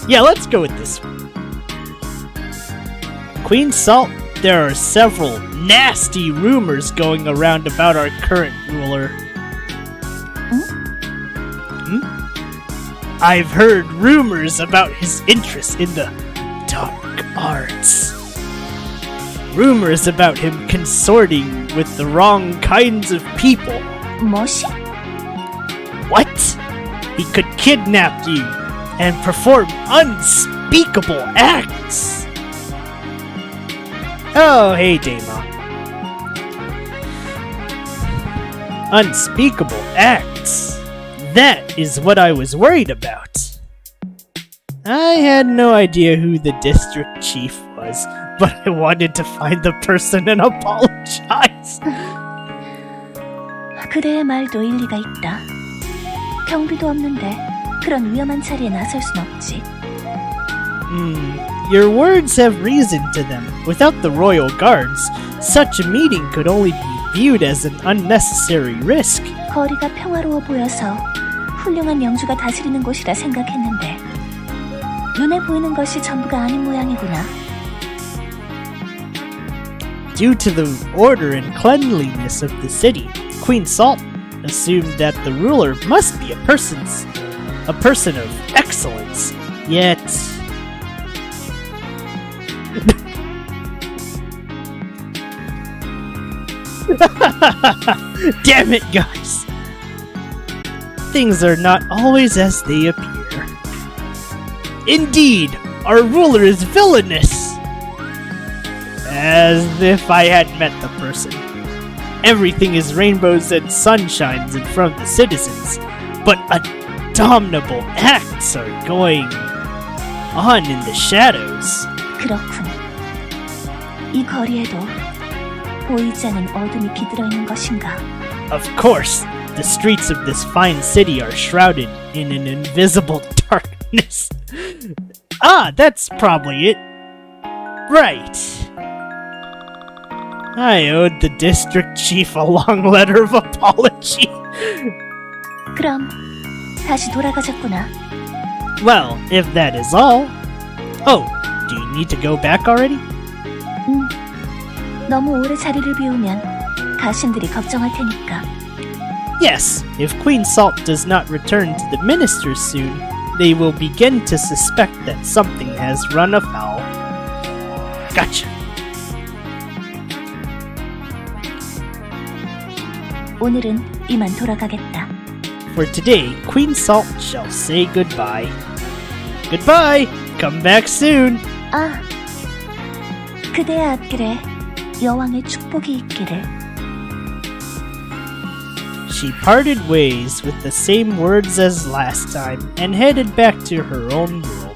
Yeah, let's go with this one. Queen Salt, there are several nasty rumors going around about our current ruler. I've heard rumors about his interest in the dark arts. Rumors about him consorting with the wrong kinds of people. 뭐시? What? He could kidnap you and perform unspeakable acts. Oh, hey, Daemon. Unspeakable acts. That is what I was worried about. I had no idea who the district chief was, but I wanted to find the person and apologize. 그대의 말도 일리가 있다. 경비도 없는데 그런 위험한 자리에 나설 순 없지. Your words have reason to them. Without the royal guards, such a meeting could only be viewed as an unnecessary risk. 거리가 평화로워 보여서 훌륭한 영주가 다스리는 곳이라 생각했는데 눈에 보이는 것이 전부가 아닌 모양이구나. Due to the order and cleanliness of the city, Queen Salt assumed that the ruler must be a person of excellence. Yet damn it, guys. Things are not always as they appear. Indeed, our ruler is villainous. As if I had met the person. Everything is rainbows and sunshines in front of the citizens, but abominable acts are going on in the shadows. 그렇군. 이 거리에도 보이지 않는 어둠이 비들어 있는 것인가? Of course, the streets of this fine city are shrouded in an invisible darkness. Ah, that's probably it. Right. I owed the district chief a long letter of apology. 그럼 다시 돌아가자꾸나. Well, if that is all. Oh, do you need to go back already? 너무 오래 자리를 비우면 가신들이 걱정할 테니까. Yes, if Queen Salt does not return to the ministers soon, they will begin to suspect that something has run afoul. Gotcha. 오늘은 이만 돌아가겠다. For today, Queen Salt shall say goodbye. Goodbye! Come back soon! 아, 그대의 앞길에 여왕의 축복이 있기를. She parted ways with the same words as last time and headed back to her own world.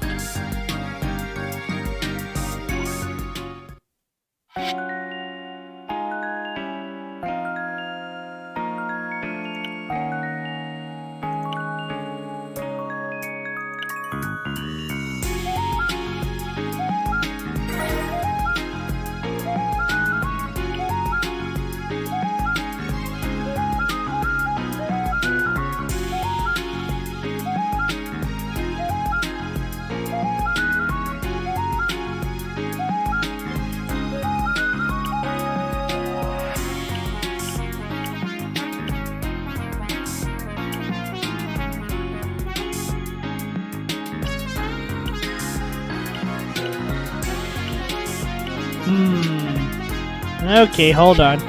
Okay, hold on.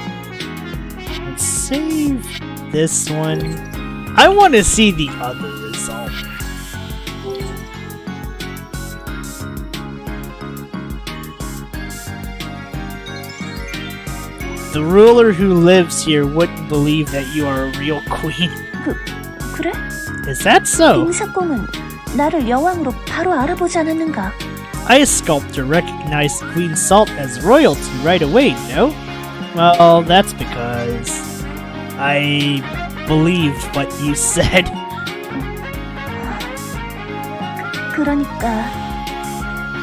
Let's save this one. I want to see the other result. The ruler who lives here wouldn't believe that you are a real queen. 그래? Is that so? 빙사공은 나를 여왕으로 바로 알아보지 않았는가? Ice Sculptor recognized Queen Salt as royalty right away, no? Well, that's because I believed what you said. 그러니까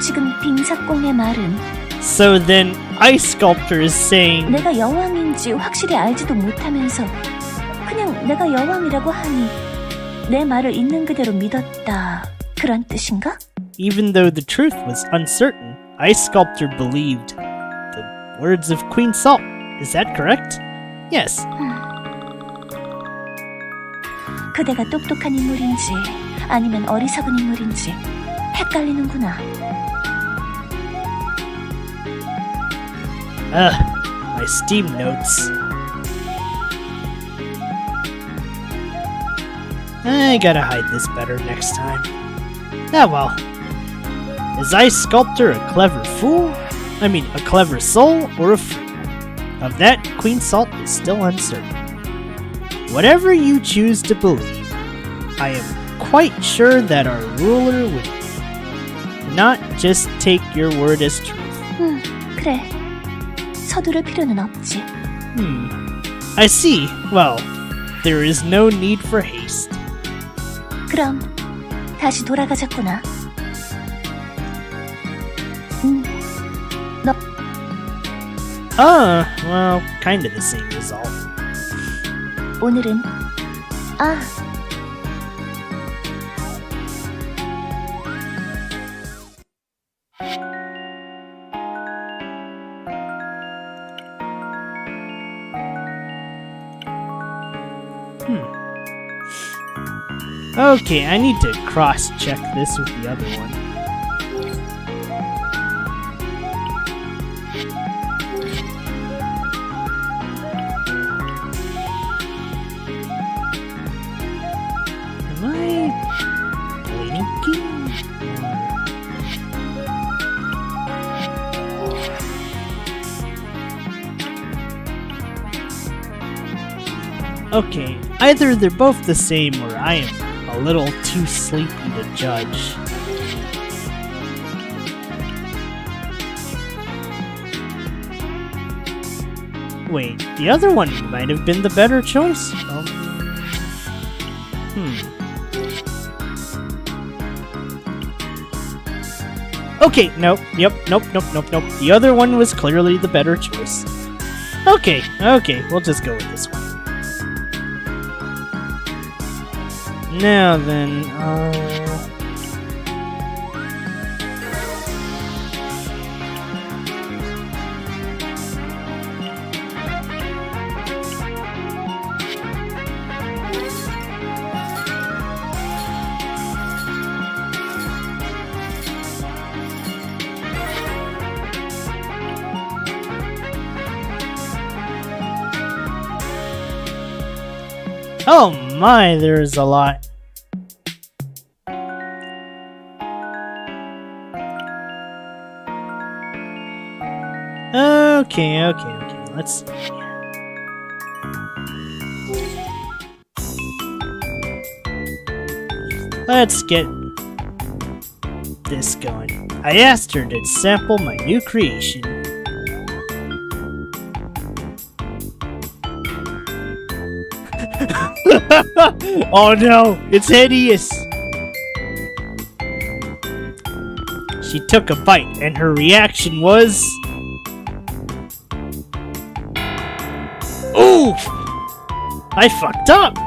지금 빙사공의 말은 So then, Ice Sculptor is saying 내가 여왕인지 확실히 알지도 못하면서 그냥 내가 여왕이라고 하니 내 말을 있는 그대로 믿었다. 그런 뜻인가? Even though the truth was uncertain, Ice Sculptor believed the words of Queen Salt. Is that correct? Yes. 그대가 똑똑한 인물인지 아니면 어리석은 인물인지 헷갈리는구나. My Steam notes. I gotta hide this better next time. Ah well. Is Ice Sculptor a clever fool? I mean, a clever soul or a fool? Of that, Queen Salt is still uncertain. Whatever you choose to believe, I am quite sure that our ruler would not just take your word as truth. 그래. 서두를 필요는 없지. I see. Well, there is no need for haste. 그럼 다시 돌아가자꾸나. 너 Well, kinda the same result. 오늘은 Okay, I need to cross-check this with the other one. Am I blinking? Okay, either they're both the same or I am a little too sleepy to judge. Wait, the other one might have been the better choice. Okay, nope. The other one was clearly the better choice. Okay, we'll just go with this one. Now then, oh my, there's a lot. Okay, let's see. Let's get this going. I asked her to sample my new creation. Oh no, it's hideous! She took a bite and her reaction was... Oof! I fucked up!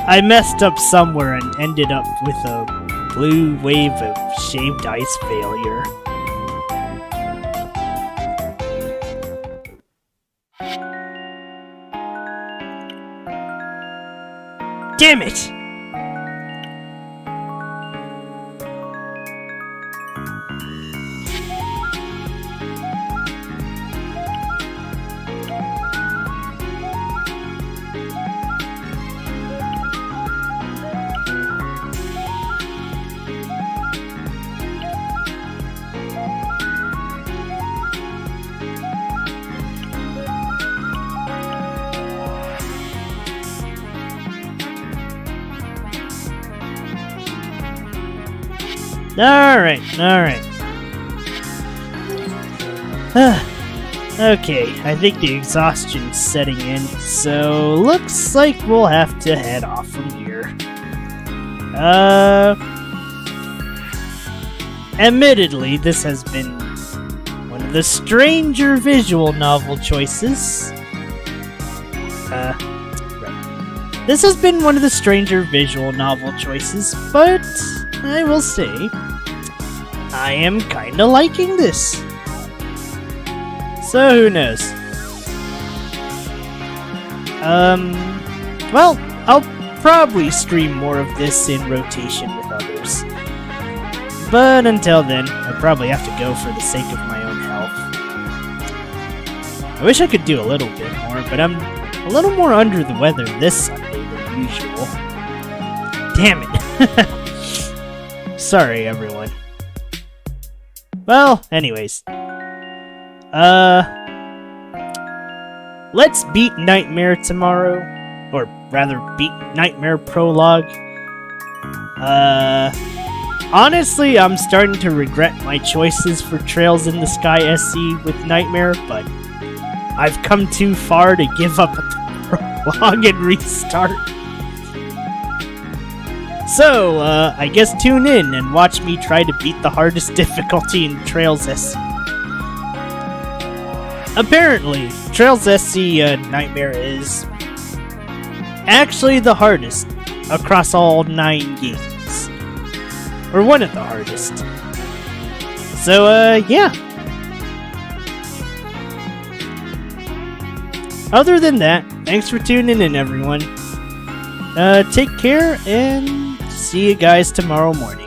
I messed up somewhere and ended up with a blue wave of shaved ice failure. Damn it! Alright. Okay, I think the exhaustion's setting in, so looks like we'll have to head off from here. Admittedly, this has been one of the stranger visual novel choices. Right. This has been one of the stranger visual novel choices, but I will say, I am kinda liking this. So who knows? Well, I'll probably stream more of this in rotation with others. But until then, I probably have to go for the sake of my own health. I wish I could do a little bit more, but I'm a little more under the weather this Sunday than usual. Damn it. Sorry, everyone. Well, anyways. Let's beat Nightmare tomorrow. Or rather, beat Nightmare Prologue. Honestly, I'm starting to regret my choices for Trails in the Sky SC with Nightmare, but I've come too far to give up at the prologue and restart. So, I guess tune in and watch me try to beat the hardest difficulty in Trails SC. Apparently, Trails SC Nightmare is actually the hardest across all 9 games. Or one of the hardest. So, yeah. Other than that, thanks for tuning in, everyone. Take care, and see you guys tomorrow morning.